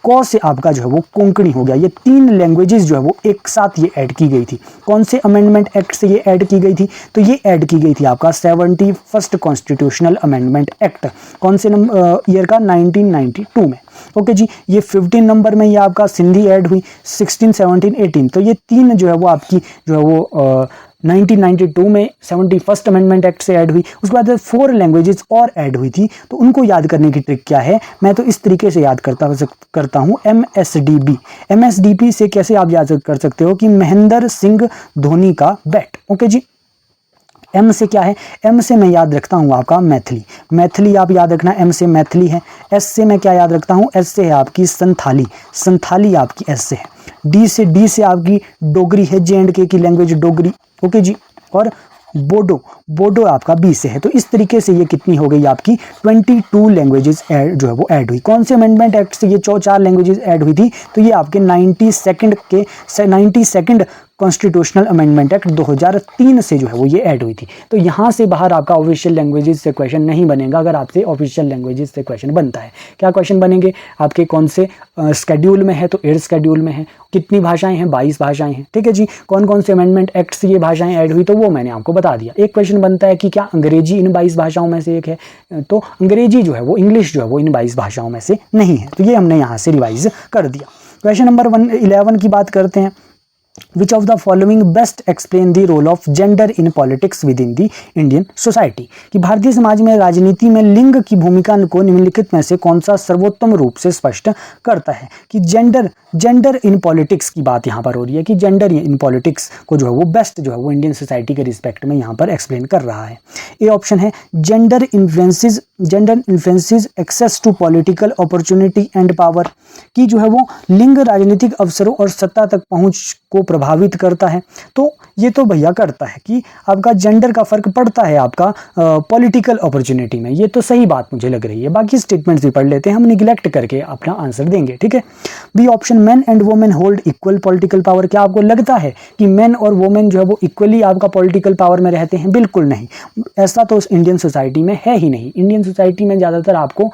Speaker 1: कौ से आपका जो है वो कोंकणी हो गया। ये 3 लैंग्वेजेस जो है वो एक साथ ये ऐड की गई थी। कौन से अमेंडमेंट एक्ट से ये ऐड की गई थी? तो ये ऐड की गई थी आपका 71st कॉन्स्टिट्यूशनल अमेंडमेंट एक्ट। कौन से ईयर का? 1992 में। ओके जी, ये 15 नंबर में ये आपका सिंधी ऐड हुई, 16, 17, 18। तो ये 3 जो है वो आपकी जो है वो 1992 में 71st अमेंडमेंट एक्ट से ऐड हुई। उसके बाद 4 लैंग्वेजेस और ऐड हुई थी। तो उनको याद करने की ट्रिक क्या है? मैं तो इस तरीके से याद करता हूँ MSDB। MSDB से कैसे आप याद कर सकते हो कि महेंद्र सिंह धोनी का बैट। ओके जी, एम से क्या है? एम से मैं याद रखता हूँ आपका मैथिली आप याद रखना, एम से मैथिली है। एस से मैं क्या याद रखता हूँ? एस से है आपकी संथाली आपकी एस से है। डी से आपकी डोगरी है, J&K की लैंग्वेज डोगरी। ओके जी, और बोडो आपका बी से है। तो इस तरीके से ये कितनी हो गई आपकी 22 लैंग्वेजेस जो है वो ऐड हुई। कौन से अमेंडमेंट एक्ट से ये 4 लैंग्वेजेस ऐड हुई थी? तो ये आपके 92nd कॉन्स्टिट्यूशनल अमेंडमेंट एक्ट 2003 से जो है वो ये ऐड हुई थी। तो यहाँ से बाहर आपका ऑफिशियल लैंग्वेजेस से क्वेश्चन नहीं बनेगा। अगर आपसे ऑफिशियल लैंग्वेजेस से क्वेश्चन बनता है, क्या क्वेश्चन बनेंगे आपके? कौन से शेड्यूल में है? तो 8th शेड्यूल में है। कितनी भाषाएं हैं? 22 भाषाएं हैं। ठीक है जी। कौन कौन से अमेंडमेंट एक्ट से ये भाषाएं ऐड हुई? तो वो मैंने आपको बता दिया। एक क्वेश्चन बनता है कि क्या अंग्रेजी इन 22 भाषाओं में से एक है? तो अंग्रेजी जो है वो, इंग्लिश जो है वो इन 22 भाषाओं में से नहीं है। तो ये हमने यहाँ से रिवाइज कर दिया। क्वेश्चन नंबर 11 की बात करते हैं। Which of the following best explain the role of gender in politics within the Indian society, कि भारतीय समाज में राजनीति में लिंग की भूमिका को निम्नलिखित में से कौन सा सर्वोत्तम रूप से स्पष्ट करता है। कि जेंडर इन पॉलिटिक्स की बात यहाँ पर हो रही है कि जेंडर इन पॉलिटिक्स को जो है वो बेस्ट जो है वो इंडियन सोसाइटी के रिस्पेक्ट में यहाँ पर एक्सप्लेन कर रहा है। ए ऑप्शन है gender influences access to political opportunity and power, कि जो है वो लिंग राजनीतिक अवसरों और सत्ता तक पहुंच को प्रभावित करता है। तो ये तो भैया करता है कि आपका जेंडर का फर्क पड़ता है आपका पॉलिटिकल अपॉर्चुनिटी में, ये तो सही बात मुझे लग रही है। बाकी स्टेटमेंट्स भी पढ़ लेते हैं, हम निगलेक्ट करके अपना आंसर देंगे, ठीक है। B option men and women hold equal political power, क्या आपको लगता है कि मेन और वुमेन जो है वो इक्वली आपका पॉलिटिकल पावर में रहते हैं? बिल्कुल नहीं, ऐसा तो इंडियन सोसाइटी में है ही नहीं। इंडियन सोसाइटी में ज़्यादातर आपको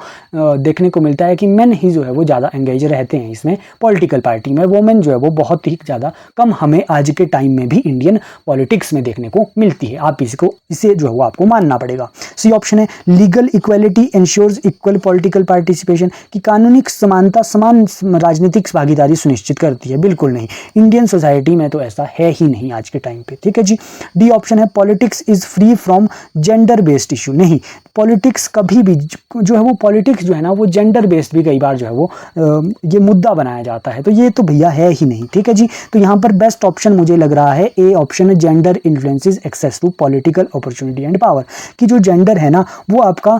Speaker 1: देखने को मिलता है कि मेन ही जो है वो ज़्यादा एंगेज रहते हैं इसमें पॉलिटिकल पार्टी में, वुमेन जो है वो बहुत ही ज़्यादा कम हमें आज के टाइम में भी इंडियन पॉलिटिक्स में देखने को मिलती है। आप इसे जो है वो आपको मानना पड़ेगा। सी ऑप्शन है legal equality ensures equal political participation, की कानूनी समानता समान राजनीतिक भागीदारी सुनिश्चित करती है? बिल्कुल नहीं, इंडियन सोसाइटी में तो ऐसा है ही नहीं आज के टाइम पे, ठीक है जी। डी ऑप्शन है politics is free from gender based issue, नहीं, पॉलिटिक्स कभी भी जो है वो पॉलिटिक्स जो है ना वो जेंडर बेस्ड भी कई बार जो है वो ये मुद्दा बनाया जाता है, तो ये तो भैया है ही नहीं, ठीक है जी। तो यहाँ पर बेस्ट ऑप्शन मुझे लग रहा है ए ऑप्शन है gender influences access to political opportunity and power, कि जो जेंडर है ना वो आपका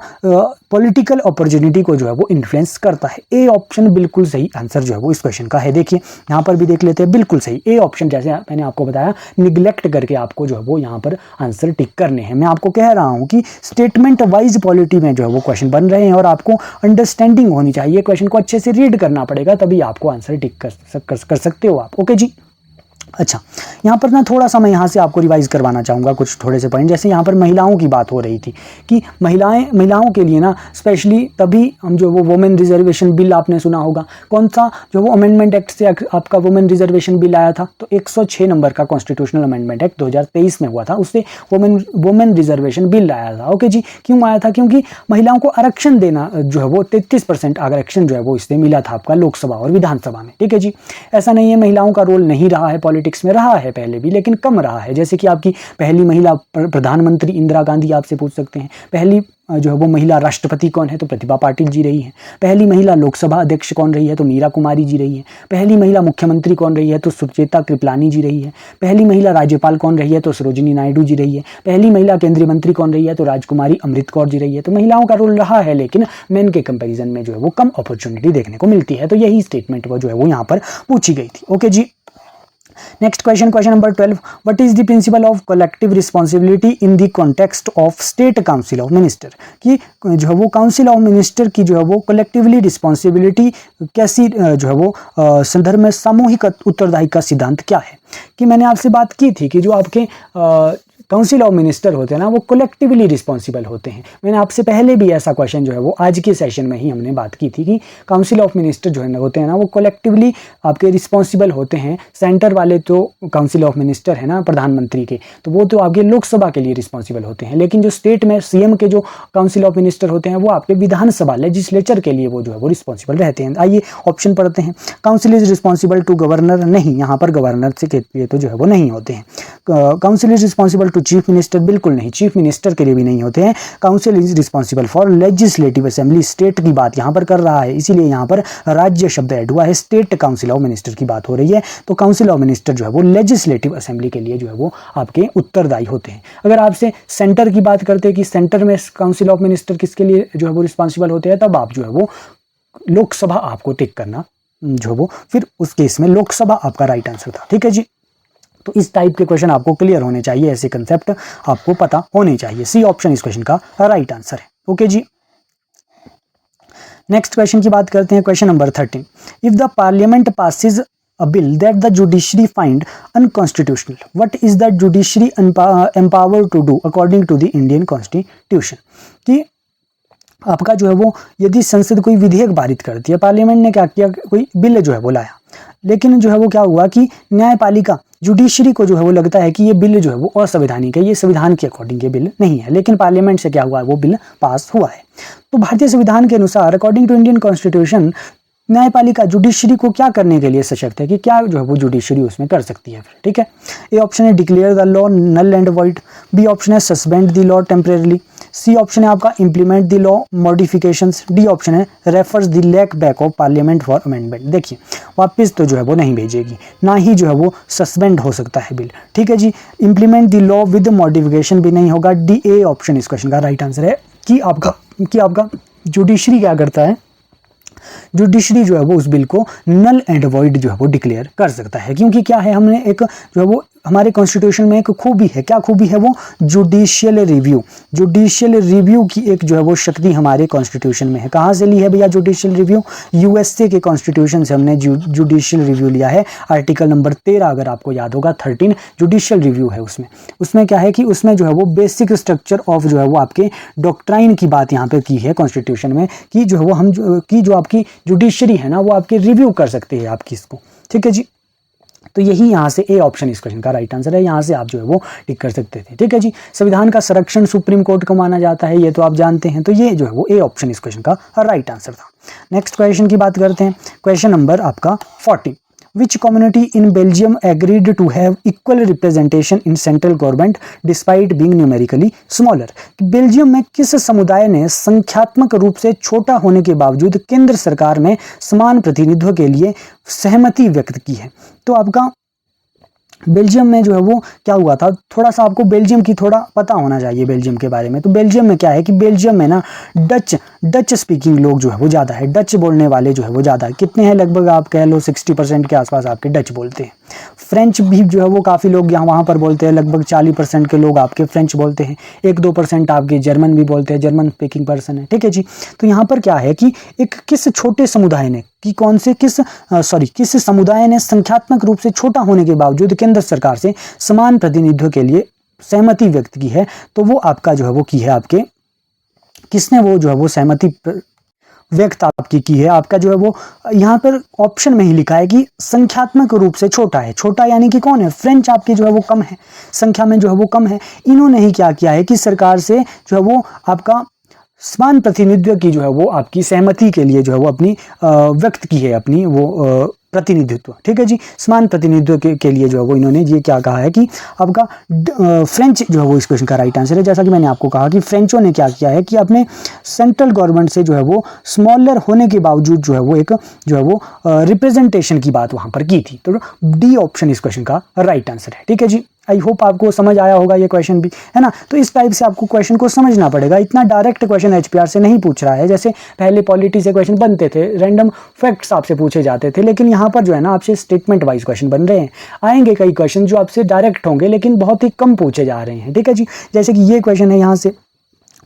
Speaker 1: पॉलिटिकल अपॉर्चुनिटी को जो है वो इन्फ्लुएंस करता है। ए ऑप्शन बिल्कुल सही आंसर जो है वो इस क्वेश्चन का है। देखिए यहाँ पर भी देख लेते हैं, बिल्कुल सही ए ऑप्शन, जैसे मैंने आपको बताया निगलेक्ट करके आपको जो है वो यहाँ पर आंसर टिक करने हैं। मैं आपको कह रहा हूँ कि स्टेटमेंट वाइज पॉलिटी में जो है वो क्वेश्चन बन रहे हैं और आपको अंडरस्टैंडिंग होनी चाहिए, क्वेश्चन को अच्छे से रीड करना पड़ेगा, तभी आपको आंसर टिक कर सकते हो आप। ओके जी। अच्छा, यहाँ पर ना थोड़ा सा मैं यहाँ से आपको रिवाइज करवाना चाहूँगा कुछ थोड़े से पॉइंट। जैसे यहाँ पर महिलाओं की बात हो रही थी कि महिलाओं के लिए ना स्पेशली तभी हम जो वो वुमेन रिजर्वेशन बिल आपने सुना होगा, कौन सा जो वो अमेंडमेंट एक्ट से आपका वुमेन रिजर्वेशन बिल आया था, तो 106 नंबर का कॉन्स्टिट्यूशनल अमेंडमेंट एक्ट 2023 में हुआ था, उससे वुमेन रिजर्वेशन बिल आया था। ओके जी, क्यों आया था? क्योंकि महिलाओं को आरक्षण देना जो है वो 33% आरक्षण जो है वो इससे मिला था आपका लोकसभा और विधानसभा में, ठीक है जी। ऐसा नहीं है महिलाओं का रोल नहीं रहा है पॉलिटिक्स में, रहा है पहले भी, लेकिन कम रहा है। जैसे कि आपकी पहली महिला प्रधानमंत्री इंदिरा गांधी आपसे पूछ सकते हैं, पहली जो है वो महिला राष्ट्रपति कौन है, तो प्रतिभा पाटिल जी रही हैं। पहली महिला लोकसभा अध्यक्ष कौन रही है, तो मीरा कुमारी जी रही है। पहली महिला मुख्यमंत्री कौन रही है, तो सुचेता कृपलानी जी रही है। पहली महिला राज्यपाल कौन रही है, तो सरोजिनी नायडू जी रही है। पहली महिला केंद्रीय मंत्री कौन रही है, तो राजकुमारी अमृत कौर जी रही है। तो महिलाओं का रोल रहा है, लेकिन मेन के कंपेरिजन में जो है वो कम अपॉर्चुनिटी देखने को मिलती है। तो यही स्टेटमेंट वो जो है वो यहाँ पर पूछी गई थी। ओके जी। Next question number 12, what is the principle of collective responsibility in the context of state council of minister, कि जो है वो काउंसिल ऑफ मिनिस्टर की जो है वो कलेक्टिवली रिस्पॉन्सिबिलिटी कैसी जो है वो संदर्भ में सामूहिक उत्तरदायी का सिद्धांत क्या है। कि मैंने आपसे बात की थी कि जो आपके काउंसिल ऑफ मिनिस्टर होते हैं ना वो कलेक्टिवली रिस्पॉन्सिबल होते हैं। मैंने आपसे पहले भी ऐसा क्वेश्चन जो है वो आज के सेशन में ही हमने बात की थी कि काउंसिल ऑफ मिनिस्टर जो है ना होते हैं ना वो कलेक्टिवली आपके रिस्पॉन्सिबल होते हैं। सेंटर वाले तो काउंसिल ऑफ मिनिस्टर है ना प्रधानमंत्री के, तो वो तो आपके लोकसभा के लिए रिस्पॉन्सिबल होते हैं, लेकिन जो स्टेट में सीएम के जो काउंसिल ऑफ मिनिस्टर होते हैं वो आपके विधानसभा लेजिस्लेचर के लिए वो जो है वो रिस्पॉन्सिबल रहते हैं। आइए ऑप्शन पढ़ते हैं। Council is responsible to governor, नहीं, यहाँ पर गवर्नर से के लिए तो जो है वो नहीं होते हैं। Council is responsible to chief minister, बिल्कुल नहीं, चीफ मिनिस्टर के लिए भी नहीं होते हैं। Council is responsible for legislative assembly, state की बात यहाँ पर कर रहा है, इसीलिए यहाँ पर राज्य शब्द ऐड हुआ है। स्टेट काउंसिल ऑफ मिनिस्टर की बात हो रही है, तो काउंसिल ऑफ मिनिस्टर जो है वो लेजिस्लेटिव असेंबली के लिए जो है वो आपके उत्तरदायी होते हैं। अगर आपसे सेंटर की बात करते हैं कि सेंटर में काउंसिल ऑफ मिनिस्टर किसके लिए जो है वो रिस्पॉन्सिबल होते हैं, तब आप जो है वो लोकसभा आपको टिक करना जो वो, फिर उस केस में लोकसभा आपका राइट आंसर था। ठीक है जी। तो इस टाइप के क्वेश्चन आपको क्लियर होने चाहिए, ऐसे कंसेप्ट आपको पता होने चाहिए। सी ऑप्शन इस क्वेश्चन का राइट आंसर है। ओके जी। नेक्स्ट क्वेश्चन की बात करते हैं, question number 13। If the parliament passes a bill that the judiciary find unconstitutional, what is the judiciary empowered to do according to the Indian Constitution? कि आपका जो है वो यदि संसद कोई विधेयक पारित करती है, पार्लियामेंट ने क्या किया, कोई बिल जो है वो लाया, लेकिन जो है वो क्या हुआ कि न्यायपालिका जुडिशरी को जो है वो लगता है कि ये बिल जो है वो असंवैधानिक है, ये संविधान के अकॉर्डिंग ये बिल नहीं है, लेकिन पार्लियामेंट से क्या हुआ है, वो बिल पास हुआ है। तो भारतीय संविधान के अनुसार अकॉर्डिंग टू इंडियन कॉन्स्टिट्यूशन न्यायपालिका जुडिशरी को क्या करने के लिए सशक्त है, कि क्या जो है वो जुडिशरी उसमें कर सकती है। ठीक है, ए ऑप्शन है declare the law null and void, B option है suspend the law temporarily, C option है आपका implement the law modifications, D option है refers the lake back of parliament for amendment. देखिए वापस तो जो है वो नहीं भेजेगी, ना ही जो है वो सस्पेंड हो सकता है बिल। ठीक है जी, implement the law with modification भी नहीं होगा। डी ए ऑप्शन इस क्वेश्चन का राइट आंसर है कि आपका जुडिशरी क्या करता है, जुडिशरी जो है वो उस बिल को नल एंड वॉइड जो है वो डिक्लेयर कर सकता है। क्योंकि क्या है, हमने एक जो है वो हमारे कॉन्स्टिट्यूशन में एक खूबी है, क्या खूबी है वो, जुडिशियल रिव्यू। जुडिशियल रिव्यू की एक जो है वो शक्ति हमारे कॉन्स्टिट्यूशन में है। कहाँ से ली है भैया जुडिशियल रिव्यू, यूएसए के कॉन्स्टिट्यूशन से हमने जुडिशियल रिव्यू लिया है। आर्टिकल नंबर 13 अगर आपको याद होगा 13 जुडिशियल रिव्यू है। उसमें क्या है कि उसमें जो है वो बेसिक स्ट्रक्चर ऑफ जो है वो आपके डॉक्ट्राइन की बात यहाँ पे की है कॉन्स्टिट्यूशन में, कि जो है वो हम जो आपकी जुडिशरी है ना वो आपकी रिव्यू कर सकते हैं आपकी इसको। ठीक है जी, तो यही यहाँ से ए ऑप्शन इस क्वेश्चन का राइट आंसर है, यहाँ से आप जो है वो टिक कर सकते थे। ठीक है जी, संविधान का संरक्षण सुप्रीम कोर्ट को माना जाता है, ये तो आप जानते हैं, तो ये जो है वो ए ऑप्शन इस क्वेश्चन का राइट आंसर था। नेक्स्ट क्वेश्चन की बात करते हैं, क्वेश्चन नंबर आपका 40। Which community in Belgium agreed to have equal representation in central government despite being numerically smaller? Belgium में किस समुदाय ने संख्यात्मक रूप से छोटा होने के बावजूद केंद्र सरकार में समान प्रतिनिधित्व के लिए सहमति व्यक्त की है? तो आपका बेल्जियम में जो है वो क्या हुआ था, थोड़ा सा आपको बेल्जियम की थोड़ा पता होना चाहिए बेल्जियम के बारे में। तो बेल्जियम में क्या है कि बेल्जियम में ना डच स्पीकिंग लोग जो है वो ज़्यादा है, डच बोलने वाले जो है वो ज़्यादा है। कितने हैं, लगभग आप कह लो 60% के आसपास आपके डच बोलते हैं। फ्रेंच भी जो है वो काफ़ी लोग यहाँ वहाँ पर बोलते हैं, लगभग 40% के लोग आपके फ्रेंच बोलते हैं, 1-2% आपके जर्मन भी बोलते हैं, जर्मन स्पीकिंग पर्सन है। ठीक है जी, तो यहाँ पर क्या है कि एक किस छोटे समुदाय ने कि किस समुदाय ने संख्यात्मक रूप से छोटा होने के बावजूद केंद्र सरकार से समान प्रतिनिधित्व के लिए सहमति व्यक्त की है, तो वो आपका जो है वो की है आपके, किसने वो जो है वो सहमति व्यक्त आपकी की है, आपका जो है वो यहाँ पर ऑप्शन में ही लिखा है कि संख्यात्मक रूप से छोटा है। छोटा यानी कि कौन है, फ्रेंच आपके जो है वो कम है, संख्या में जो है वो कम है। इन्होंने ही क्या किया है कि सरकार से जो है वो आपका समान प्रतिनिधित्व की जो है वो आपकी सहमति के लिए जो है वो अपनी व्यक्त की है अपनी वो प्रतिनिधित्व। ठीक है जी, समान प्रतिनिधित्व के लिए जो है वो इन्होंने ये क्या कहा है कि आपका फ्रेंच जो है वो इस क्वेश्चन का राइट आंसर है। जैसा कि मैंने आपको कहा कि फ्रेंचों ने क्या किया है कि अपने सेंट्रल गवर्नमेंट से जो है वो स्मॉलर होने के बावजूद जो है वो एक जो है वो रिप्रेजेंटेशन की बात वहां पर की थी। तो डी ऑप्शन इस क्वेश्चन का राइट आंसर है। ठीक है जी, आई होप आपको समझ आया होगा ये क्वेश्चन भी, है ना। तो इस टाइप से आपको क्वेश्चन को समझना पड़ेगा, इतना डायरेक्ट क्वेश्चन एचपीआर से नहीं पूछ रहा है। जैसे पहले पॉलिटी से क्वेश्चन बनते थे, रैंडम फैक्ट्स आपसे पूछे जाते थे, लेकिन यहाँ पर जो है ना आपसे स्टेटमेंट वाइज क्वेश्चन बन रहे हैं। आएंगे कई क्वेश्चन जो आपसे डायरेक्ट होंगे लेकिन बहुत ही कम पूछे जा रहे हैं। ठीक है जी, जैसे कि ये क्वेश्चन है यहाँ से,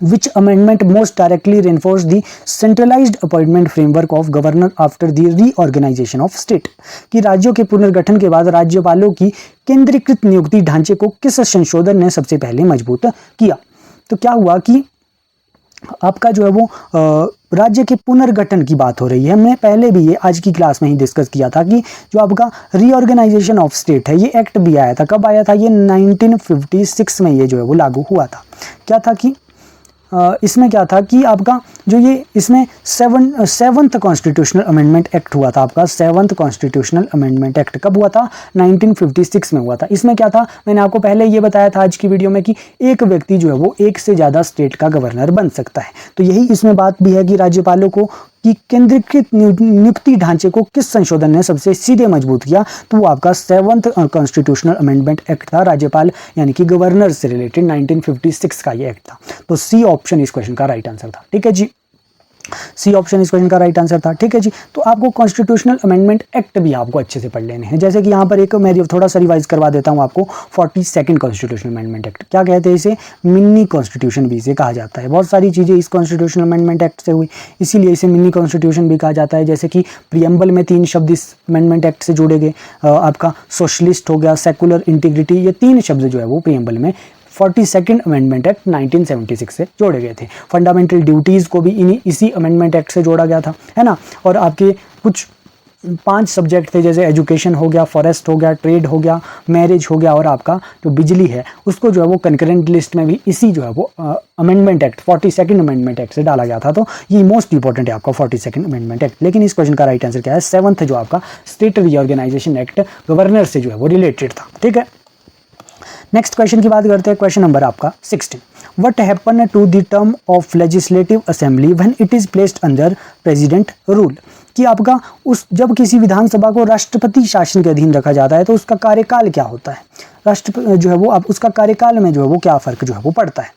Speaker 1: Which amendment most directly reinforced the centralized appointment framework of governor after the reorganization of state? कि राज्यों के पुनर्गठन के बाद राज्यपालों की केंद्रीकृत नियुक्ति ढांचे को किस संशोधन ने सबसे पहले मजबूत किया? तो क्या हुआ कि आपका जो है वो राज्य के पुनर्गठन की बात हो रही है। हमने पहले भी ये आज की क्लास में ही डिस्कस किया था कि जो आपका रीऑर्गेनाइजेशन ऑफ स्टेट है, ये एक्ट भी आया था। कब आया था? ये 1956 में ये जो है वो लागू हुआ था। क्या था कि इसमें क्या था कि आपका जो ये इसमें सेवंथ कॉन्स्टिट्यूशनल अमेंडमेंट एक्ट हुआ था। आपका 7th कॉन्स्टिट्यूशनल अमेंडमेंट एक्ट कब हुआ था? 1956 में हुआ था। इसमें क्या था, मैंने आपको पहले ये बताया था आज की वीडियो में कि एक व्यक्ति जो है वो एक से ज़्यादा स्टेट का गवर्नर बन सकता है। तो यही इसमें बात भी है कि राज्यपालों को कि केंद्रीकृत नियुक्ति ढांचे को किस संशोधन ने सबसे सीधे मजबूत किया? तो वो आपका 7th कॉन्स्टिट्यूशनल अमेंडमेंट एक्ट था, राज्यपाल यानी कि गवर्नर से रिलेटेड 1956 का ये एक्ट था। तो सी ऑप्शन इस क्वेश्चन का राइट आंसर था। ठीक है जी, सी ऑप्शन इस क्वेश्चन का राइट आंसर था। ठीक है जी, तो आपको कॉन्स्टिट्यूशनल अमेंडमेंट एक्ट भी आपको अच्छे से पढ़ लेने हैं। जैसे कि यहाँ पर एक मैं थोड़ा सा रिवाइज करवा देता हूँ आपको। 42nd कॉन्स्टिट्यूशनल अमेंडमेंट एक्ट क्या कहते हैं? इसे मिनी कॉन्स्टिट्यूशन भी इसे कहा जाता है। बहुत सारी चीज़ें इस कॉन्स्टिट्यूशनल अमेंडमेंट एक्ट से हुई, इसीलिए इसे मिनी कॉन्स्टिट्यूशन भी कहा जाता है। जैसे कि प्रियम्बल में 3 शब्द इस अमेंडमेंट एक्ट से जोड़े गए। आपका सोशलिस्ट हो गया, सेकुलर, इंटीग्रिटी, ये 3 शब्द जो है वो प्रियम्बल में 42nd अमेंडमेंट एक्ट 1976 से जोड़े गए थे। फंडामेंटल ड्यूटीज़ को भी इसी अमेंडमेंट एक्ट से जोड़ा गया था, है ना। और आपके कुछ 5 सब्जेक्ट थे, जैसे एजुकेशन हो गया, फॉरेस्ट हो गया, ट्रेड हो गया, मैरिज हो गया और आपका जो बिजली है उसको जो है वो कंकरेंट लिस्ट में भी इसी जो है वो amendment act 42nd amendment act से डाला गया था। तो ये मोस्ट इंपॉर्टेंट है आपका 42nd अमेंडमेंट एक्ट। लेकिन इस क्वेश्चन का राइट आंसर क्या है? 7th जो आपका स्टेट रीऑर्गेनाइजेशन एक्ट गवर्नर से जो है वो रिलेटेड था। ठीक है, नेक्स्ट क्वेश्चन की बात करते हैं। क्वेश्चन नंबर आपका 16, what happen to the term of legislative assembly when it is placed under president rule? कि आपका उस जब किसी विधानसभा को राष्ट्रपति शासन के अधीन रखा जाता है तो उसका कार्यकाल क्या होता है? राष्ट्र जो है वो आप उसका कार्यकाल में जो है वो क्या फर्क जो है वो पड़ता है?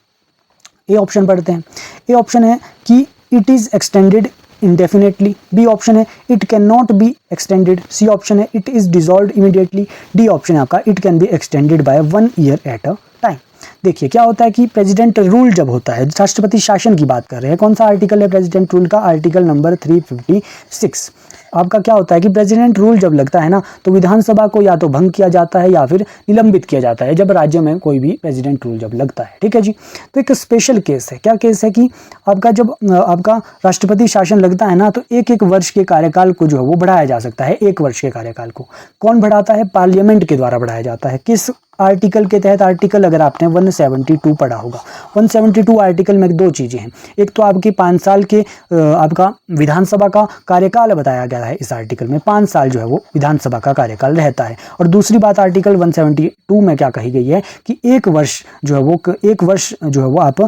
Speaker 1: ए ऑप्शन पढ़ते हैं। ए ऑप्शन है कि it is extended indefinitely, B option है it can not be extended, C option है it is dissolved immediately, D option है आपका it can be extended by 1 year at a time. देखिए क्या होता है कि प्रेसिडेंट रूल जब होता है, राष्ट्रपति शासन की बात कर रहे हैं, कौन सा आर्टिकल है प्रेसिडेंट रूल का? Article number 356। आपका क्या होता है कि प्रेसिडेंट रूल जब लगता है ना तो विधानसभा को या तो भंग किया जाता है या फिर निलंबित किया जाता है जब राज्य में कोई भी प्रेसिडेंट रूल जब लगता है। ठीक है जी, तो एक स्पेशल केस है। क्या केस है कि आपका जब आपका राष्ट्रपति शासन लगता है ना तो एक एक वर्ष के कार्यकाल को जो है वो बढ़ाया जा सकता है। 1 वर्ष के कार्यकाल को कौन बढ़ाता है? पार्लियामेंट के द्वारा बढ़ाया जाता है। किस आर्टिकल के तहत? आर्टिकल अगर आपने 172 पढ़ा होगा, 172 आर्टिकल में 2 चीज़ें हैं। एक तो आपके 5 साल के आपका विधानसभा का कार्यकाल बताया गया है इस आर्टिकल में, 5 साल जो है वो विधानसभा का कार्यकाल रहता है। और दूसरी बात आर्टिकल 172 में क्या कही गई है कि 1 वर्ष जो है वो 1 वर्ष जो है वो आप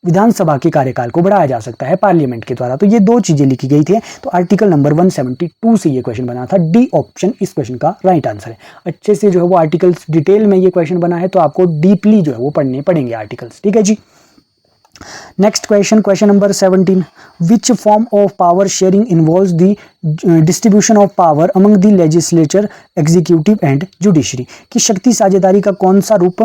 Speaker 1: विधानसभा के कार्यकाल को बढ़ाया जा सकता है पार्लियामेंट के द्वारा। तो ये 2 चीजें लिखी गई थी। तो आर्टिकल नंबर 172 से ये क्वेश्चन बना था। डी ऑप्शन इस क्वेश्चन का राइट आंसर है। अच्छे से जो है वो आर्टिकल्स डिटेल में ये क्वेश्चन बना है तो आपको डीपली जो है वो पढ़ने पड़ेंगे आर्टिकल्स। ठीक है जी, next question, question number 17, which form of power sharing involves the distribution of power among the legislature, executive and judiciary? कि शक्ति साझेदारी का कौन सा रूप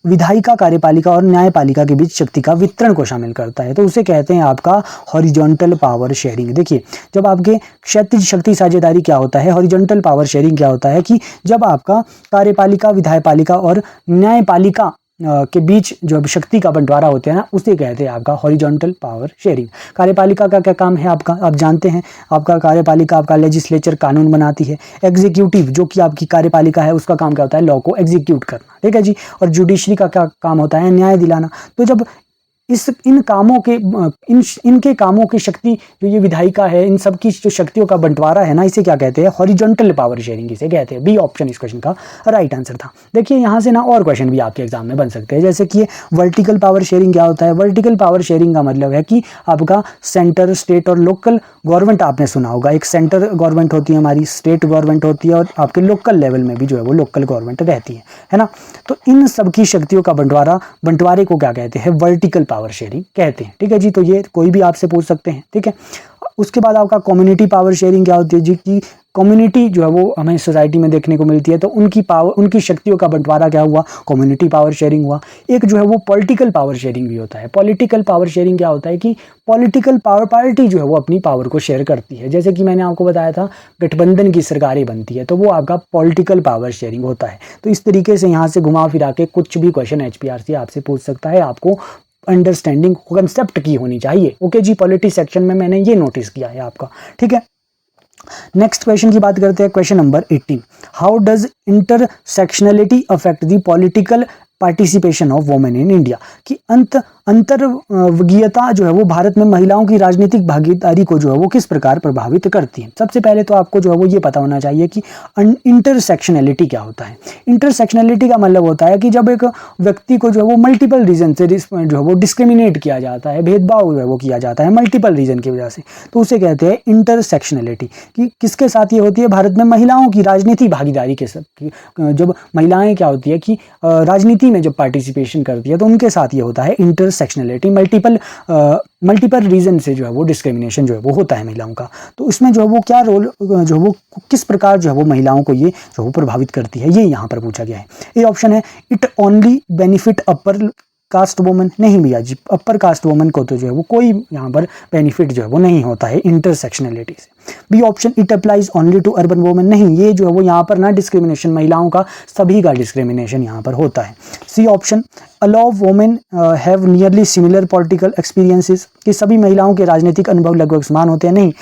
Speaker 1: विधायिका, कार्यपालिका और न्यायपालिका के बीच शक्ति का वितरण को शामिल करता है? तो उसे कहते हैं आपका हॉरिजॉन्टल पावर शेयरिंग। देखिए जब आपके क्षैतिज शक्ति साझेदारी क्या होता है, हॉरिजॉन्टल पावर शेयरिंग क्या होता है कि जब आपका कार्यपालिका, विधायपालिका और न्यायपालिका के बीच जो शक्ति का बंटवारा होता है ना उसे कहते हैं आपका हॉरिजॉन्टल पावर शेयरिंग। कार्यपालिका का क्या काम है आपका? आप जानते हैं आपका कार्यपालिका आपका लेजिस्लेचर कानून बनाती है। एग्जीक्यूटिव जो कि आपकी कार्यपालिका है उसका काम क्या होता है? लॉ को एग्जीक्यूट करना। ठीक है जी, और जुडिशरी का क्या काम होता है? न्याय दिलाना। तो जब इन कामों के इनके कामों की शक्ति जो ये विधायिका है, इन सब की जो शक्तियों का बंटवारा है ना, इसे क्या कहते हैं? हॉरिजॉन्टल पावर शेयरिंग इसे कहते हैं। बी ऑप्शन इस क्वेश्चन का राइट आंसर था। देखिए यहाँ से ना और क्वेश्चन भी आपके एग्जाम में बन सकते हैं, जैसे कि वर्टिकल पावर शेयरिंग क्या होता है? वर्टिकल पावर शेयरिंग का मतलब है कि आपका सेंटर, स्टेट और लोकल गवर्नमेंट आपने सुना होगा। एक सेंटर गवर्नमेंट होती है हमारी, स्टेट गवर्नमेंट होती है और आपके लोकल लेवल में भी जो है वो लोकल गवर्नमेंट रहती है ना। तो इन सब की शक्तियों का बंटवारे को क्या कहते हैं? वर्टिकल पावर शेयरिंग कहते हैं। ठीक है जी, तो ये कोई भी आपसे पूछ सकते हैं। ठीक है, उसके बाद आपका कम्युनिटी पावर शेयरिंग क्या होती है जी? कि कम्युनिटी जो है वो हमें सोसाइटी में देखने को मिलती है तो उनकी पावर, उनकी शक्तियों का बंटवारा क्या हुआ? कम्युनिटी पावर शेयरिंग हुआ। एक जो है वो पॉलिटिकल पावर शेयरिंग भी होता है। पॉलिटिकल पावर शेयरिंग क्या होता है कि पॉलिटिकल पावर, पार्टी जो है वो अपनी पावर को शेयर करती है। जैसे कि मैंने आपको बताया था गठबंधन की सरकारें बनती है तो वो आपका पॉलिटिकल पावर शेयरिंग होता है। तो इस तरीके से यहाँ से घुमा फिरा के कुछ भी क्वेश्चन HPRC आपसे पूछ सकता है। आपको अंडरस्टैंडिंग कंसेप्ट की होनी चाहिए। ओके जी, पॉलिटी सेक्शन में मैंने ये नोटिस किया है आपका। ठीक है, नेक्स्ट क्वेश्चन की बात करते हैं। Question number 18, how does intersectionality affect the political participation of women in India? कि अंतर्वर्गीयता जो है वो भारत में महिलाओं की राजनीतिक भागीदारी को जो है वो किस प्रकार प्रभावित करती है? सबसे पहले तो आपको जो है वो ये पता होना चाहिए कि इंटरसेक्शनलिटी क्या होता है। इंटरसेक्शनलिटी का मतलब होता है कि जब एक व्यक्ति को जो है वो मल्टीपल रीजन से जो है वो डिस्क्रिमिनेट किया जाता है, भेदभाव जो है वो किया जाता है मल्टीपल रीजन की वजह से, तो उसे कहते हैं इंटरसेक्शनलिटी। कि किसके साथ ये होती है? भारत में महिलाओं की राजनीतिक भागीदारी के साथ। जब महिलाएं क्या होती है कि राजनीति में जब पार्टिसिपेशन करती है तो उनके साथ ये होता है इंटरसेक्शनलिटी। मल्टीपल रीजन से जो है वो डिस्क्रिमिनेशन जो है वो होता है महिलाओं का। तो इसमें जो है वो क्या रोल जो है वो किस प्रकार जो है वो महिलाओं को ये जो है प्रभावित करती है, ये यहाँ पर पूछा गया है। ये ऑप्शन है it only benefit upper caste woman. नहीं भैया जी, अपर कास्ट वुमन को तो जो है वो कोई यहाँ पर बेनिफिट जो है वो नहीं होता है इंटरसेक्शनलिटी से। B option it applies only to urban women. नहीं, ये जो है वो यहाँ पर ना डिस्क्रिमिनेशन महिलाओं का सभी का डिस्क्रिमिनेशन यहाँ पर होता है। C option allow women have nearly similar political experiences. कि सभी महिलाओं के राजनीतिक अनुभव लगभग समान होते हैं। नहीं,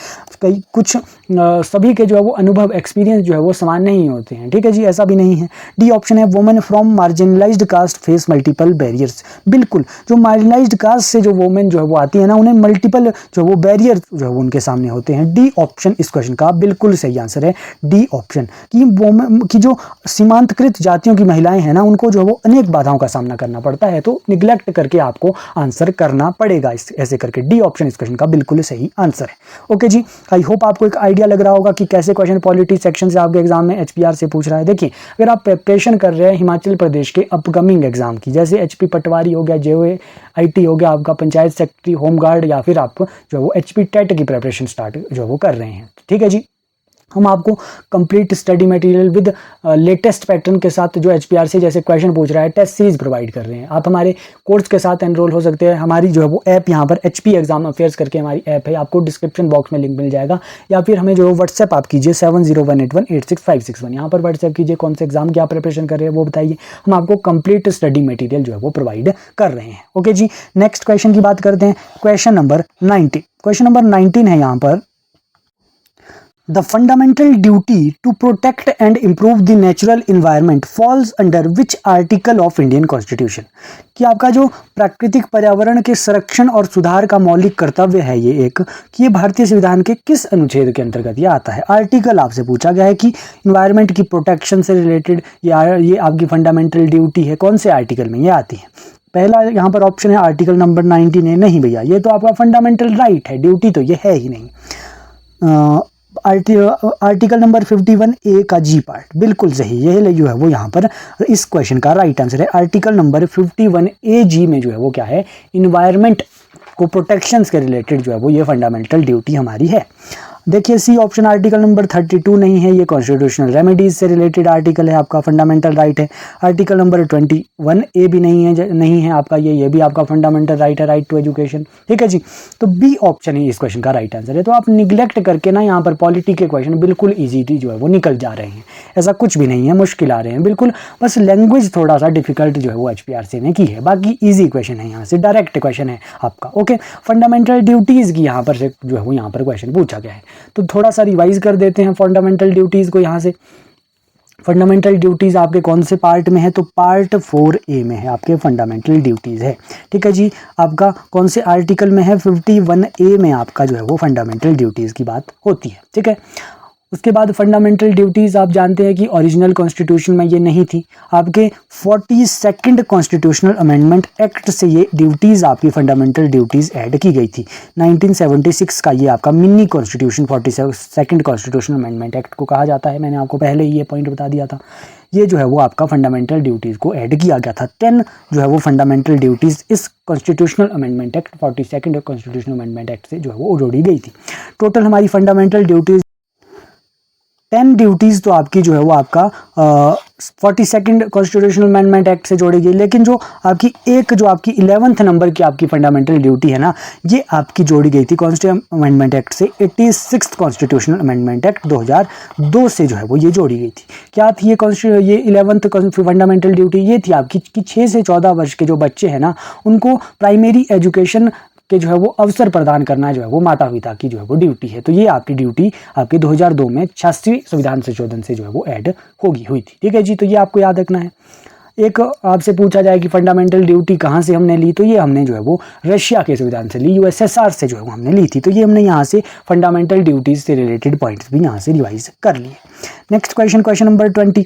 Speaker 1: कई कुछ सभी के जो है वो अनुभव एक्सपीरियंस जो है वो समान नहीं होते हैं, ठीक है जी, ऐसा भी नहीं है। डी ऑप्शन है women from marginalized caste face multiple barriers. बिल्कुल, जो मार्जिनलाइज्ड कास्ट से जो वुमेन जो है वो आती है ना, उन्हें मल्टीपल जो है वो बैरियर जो है वो उनके सामने होते हैं। डी ऑप्शन इस क्वेश्चन का बिल्कुल सही आंसर है, डी ऑप्शन कि वुमेन की जो सीमांतकृत जातियों की महिलाएं हैं ना, उनको जो है वो अनेक बाधाओं का सामना करना पड़ता है, तो निग्लेक्ट करके आपको आंसर करना पड़ेगा इस ऐसे करके। डी ऑप्शन इस क्वेश्चन का बिल्कुल सही आंसर है। ओके जी, आई होप आपको एक आइडिया लग रहा होगा कि कैसे क्वेश्चन पॉलिटी सेक्शन से आपके एग्जाम में एचपीआर से पूछ रहा है। देखिए, अगर आप प्रिपरेशन कर रहे हैं हिमाचल प्रदेश के अपकमिंग एग्जाम की, जैसे एचपी पटवारी हो गया, जेओए आईटी हो गया, आपका पंचायत सेक्रेटरी, होमगार्ड, या फिर आप जो है वो एचपी टेट की प्रिपरेशन स्टार्ट जो है वो कर रहे हैं, ठीक है जी, हम आपको complete study material with latest pattern के साथ जो एचपीआर से जैसे क्वेश्चन पूछ रहा है, टेस्ट सीरीज प्रोवाइड कर रहे हैं। आप हमारे कोर्स के साथ एनरोल हो सकते हैं। हमारी जो है वो ऐप यहाँ पर एचपी एग्जाम अफेयर्स करके हमारी ऐप है, आपको डिस्क्रिप्शन बॉक्स में लिंक मिल जाएगा, या फिर हमें जो है व्हाट्सएप आप कीजिए 7018186561। यहाँ पर व्हाट्सएप कीजिए, कौन से एग्जाम की आप प्रिपरेशन कर रहे हैं वो बताइए, हम आपको कंप्लीट स्टडी मटेरियल जो है वो प्रोवाइड कर रहे हैं। ओके जी, नेक्स्ट क्वेश्चन की बात करते हैं, क्वेश्चन नंबर 19। क्वेश्चन नंबर 19 है यहाँ पर, The fundamental duty to protect and improve the natural environment falls under which article of Indian Constitution? कि आपका जो प्राकृतिक पर्यावरण के संरक्षण और सुधार का मौलिक कर्तव्य है ये एक, कि ये भारतीय संविधान के किस अनुच्छेद के अंतर्गत ये आता है। आर्टिकल आपसे पूछा गया है कि इन्वायरमेंट की प्रोटेक्शन से रिलेटेड ये आपकी फंडामेंटल ड्यूटी है, कौन से आर्टिकल में ये आती है। पहला यहाँ पर ऑप्शन है आर्टिकल नंबर 19 है। नहीं भैया, ये तो आपका फंडामेंटल राइट है, ड्यूटी तो ये है ही नहीं। आर्टिकल नंबर 51A का जी पार्ट बिल्कुल सही, यह जो है वो यहाँ पर इस क्वेश्चन का राइट आंसर है। आर्टिकल नंबर 51A जी में जो है वो क्या है, इन्वायरमेंट को प्रोटेक्शन के रिलेटेड जो है वो ये फंडामेंटल ड्यूटी हमारी है। देखिए सी ऑप्शन आर्टिकल नंबर 32 नहीं है, ये कॉन्स्टिट्यूशनल रेमेडीज से रिलेटेड आर्टिकल है, आपका फंडामेंटल राइट है। आर्टिकल नंबर 21A भी नहीं है आपका, ये भी आपका फंडामेंटल राइट है, राइट टू एजुकेशन, ठीक है जी। तो बी ऑप्शन ही इस क्वेश्चन का राइट आंसर है। तो आप निग्लेक्ट करके ना यहाँ पर पॉलिटी के क्वेश्चन बिल्कुल ईजीली जो है वो निकल जा रहे हैं, ऐसा कुछ भी नहीं है मुश्किल आ रहे हैं, बिल्कुल बस लैंग्वेज थोड़ा सा डिफिकल्ट जो है वो एचपीआरसी ने की है, बाकी ईजी क्वेश्चन है, यहाँ से डायरेक्ट क्वेश्चन है आपका। ओके, फंडामेंटल ड्यूटीज़ की यहाँ पर से जो है वो यहाँ पर क्वेश्चन पूछा गया है, तो थोड़ा सा रिवाइज कर देते हैं फंडामेंटल ड्यूटीज़ को। यहाँ से फंडामेंटल ड्यूटीज़ आपके कौन से पार्ट में है, तो पार्ट 4A में है आपके फंडामेंटल ड्यूटीज़ है, ठीक है जी। आपका कौन से आर्टिकल में है, 51A में आपका जो है वो फंडामेंटल ड्यूटीज़ की बात होती है, ठीक है। उसके बाद फंडामेंटल ड्यूटीज़ आप जानते हैं कि ओरिजिनल कॉन्स्टिट्यूशन में ये नहीं थी, आपके 42nd कॉन्स्टिट्यूशनल अमेंडमेंट एक्ट से ये ड्यूटीज़ आपकी फंडामेंटल ड्यूटीज़ ऐड की गई थी। 1976 का ये आपका mini constitution 42nd constitutional amendment act को कहा जाता है, मैंने आपको पहले ही ये पॉइंट बता दिया था। ये जो है वो आपका फंडामेंटल ड्यूटीज़ को ऐड किया गया था। 10 जो है वो फंडामेंटल ड्यूटीज़ इस constitutional amendment act 42nd constitutional amendment act से जो है वो जोड़ी गई थी। टोटल हमारी फंडामेंटल ड्यूटीज़ 10 ड्यूटीज़ तो आपकी जो है वो आपका 42nd कॉन्स्टिट्यूशनल अमेंडमेंट एक्ट से जोड़ी गई, लेकिन जो आपकी 11th नंबर की आपकी फंडामेंटल ड्यूटी है ना, ये आपकी जोड़ी गई थी कॉन्स्टिट्यूशनल अमेंडमेंट एक्ट से 86th कॉन्स्टिट्यूशनल अमेंडमेंट एक्ट 2002 से जो है वो ये जोड़ी गई थी। क्या थी ये 11th फंडामेंटल ड्यूटी, ये थी आपकी कि 6 से 14 वर्ष के जो बच्चे हैं ना, उनको प्राइमरी एजुकेशन के जो है वो अवसर प्रदान करना जो है वो माता पिता की जो है वो ड्यूटी है। तो ये आपकी ड्यूटी आपके 2002 में 86वें संविधान संशोधन से जो है वो ऐड हुई थी, ठीक है जी। तो ये आपको याद रखना है। एक आपसे पूछा जाए कि फंडामेंटल ड्यूटी कहाँ से हमने ली, तो ये हमने जो है वो रशिया के संविधान से ली, यूएसएसआर से जो है वो हमने ली थी। तो ये हमने यहाँ से फंडामेंटल ड्यूटीज से रिलेटेड पॉइंट्स भी यहाँ से रिवाइज कर लिए। Next question number 20,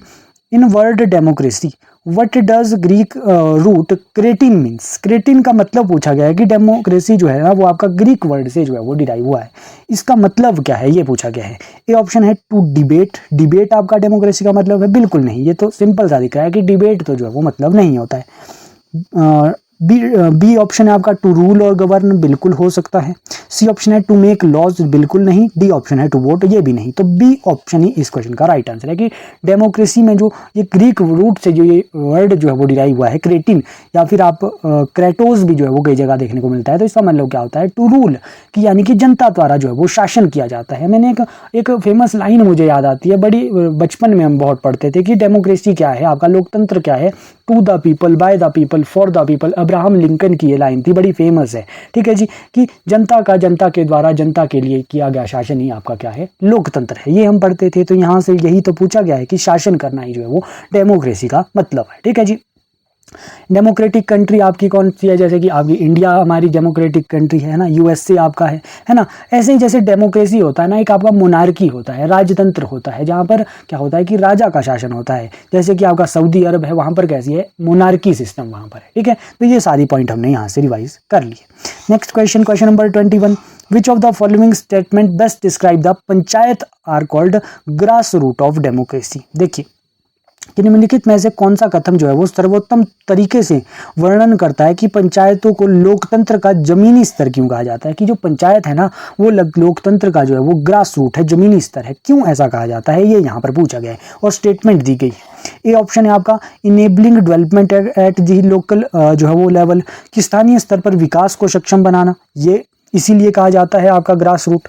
Speaker 1: in word democracy what does Greek root kratein means. Kratein का मतलब पूछा गया है कि डेमोक्रेसी जो है ना वो आपका ग्रीक वर्ड से जो है वो डिराइव हुआ है, इसका मतलब क्या है ये पूछा गया है। ए ऑप्शन है टू डिबेट, डिबेट आपका डेमोक्रेसी का मतलब है, बिल्कुल नहीं, ये तो सिंपल सा दिख रहा है कि डिबेट तो जो है वो मतलब नहीं होता है। बी ऑप्शन है आपका टू रूल और गवर्न, बिल्कुल हो सकता है। सी ऑप्शन है टू मेक लॉज, बिल्कुल नहीं। डी ऑप्शन है टू वोट, ये भी नहीं। तो बी ऑप्शन ही इस क्वेश्चन का राइट आंसर है कि डेमोक्रेसी में जो ये ग्रीक रूट से जो ये वर्ड जो है वो डिराइव हुआ है क्रेटिन, या फिर आप क्रेटोस भी जो है वो कई जगह देखने को मिलता है। तो इसका मतलब क्या होता है, टू रूल, कि यानी कि जनता द्वारा जो है वो शासन किया जाता है। मैंने एक फेमस लाइन मुझे याद आती है, बड़ी बचपन में हम बहुत पढ़ते थे कि डेमोक्रेसी क्या है, आपका लोकतंत्र क्या है, to the people, by the people, for the people. Abraham Lincoln की ये लाइन थी, बड़ी फेमस है, ठीक है जी, कि जनता का जनता के द्वारा जनता के लिए किया गया शासन ही आपका क्या है, लोकतंत्र है। ये हम पढ़ते थे, तो यहाँ से यही तो पूछा गया है कि शासन करना ही जो है वो डेमोक्रेसी का मतलब है। ठीक है जी। डेमोक्रेटिक कंट्री आपकी कौन सी है, जैसे कि आपकी इंडिया हमारी डेमोक्रेटिक कंट्री है ना, यूएसए आपका है ना। ऐसे ही जैसे डेमोक्रेसी होता है ना, एक आपका मोनार्की होता है, राजतंत्र होता है, जहाँ पर क्या होता है कि राजा का शासन होता है। जैसे कि आपका सऊदी अरब है, वहाँ पर कैसी है, मोनार्की सिस्टम वहाँ पर है। ठीक है, तो ये सारी पॉइंट हमने यहाँ से रिवाइज कर लिए। Next question, question number 21, which of the following statement best describe the panchayat are called grass root of democracy. देखिए कि निम्नलिखित में से कौन सा कथन जो है वो सर्वोत्तम तरीके से वर्णन करता है कि पंचायतों को लोकतंत्र का जमीनी स्तर क्यों कहा जाता है, कि जो पंचायत है ना वो लोकतंत्र का जो है वो ग्रास रूट है, जमीनी स्तर है, क्यों ऐसा कहा जाता है, ये यहाँ पर पूछा गया है और स्टेटमेंट दी गई है। ए ऑप्शन है आपका enabling development at the local जो है वो लेवल, कि स्थानीय स्तर पर विकास को सक्षम बनाना, ये इसीलिए कहा जाता है आपका ग्रास रूट।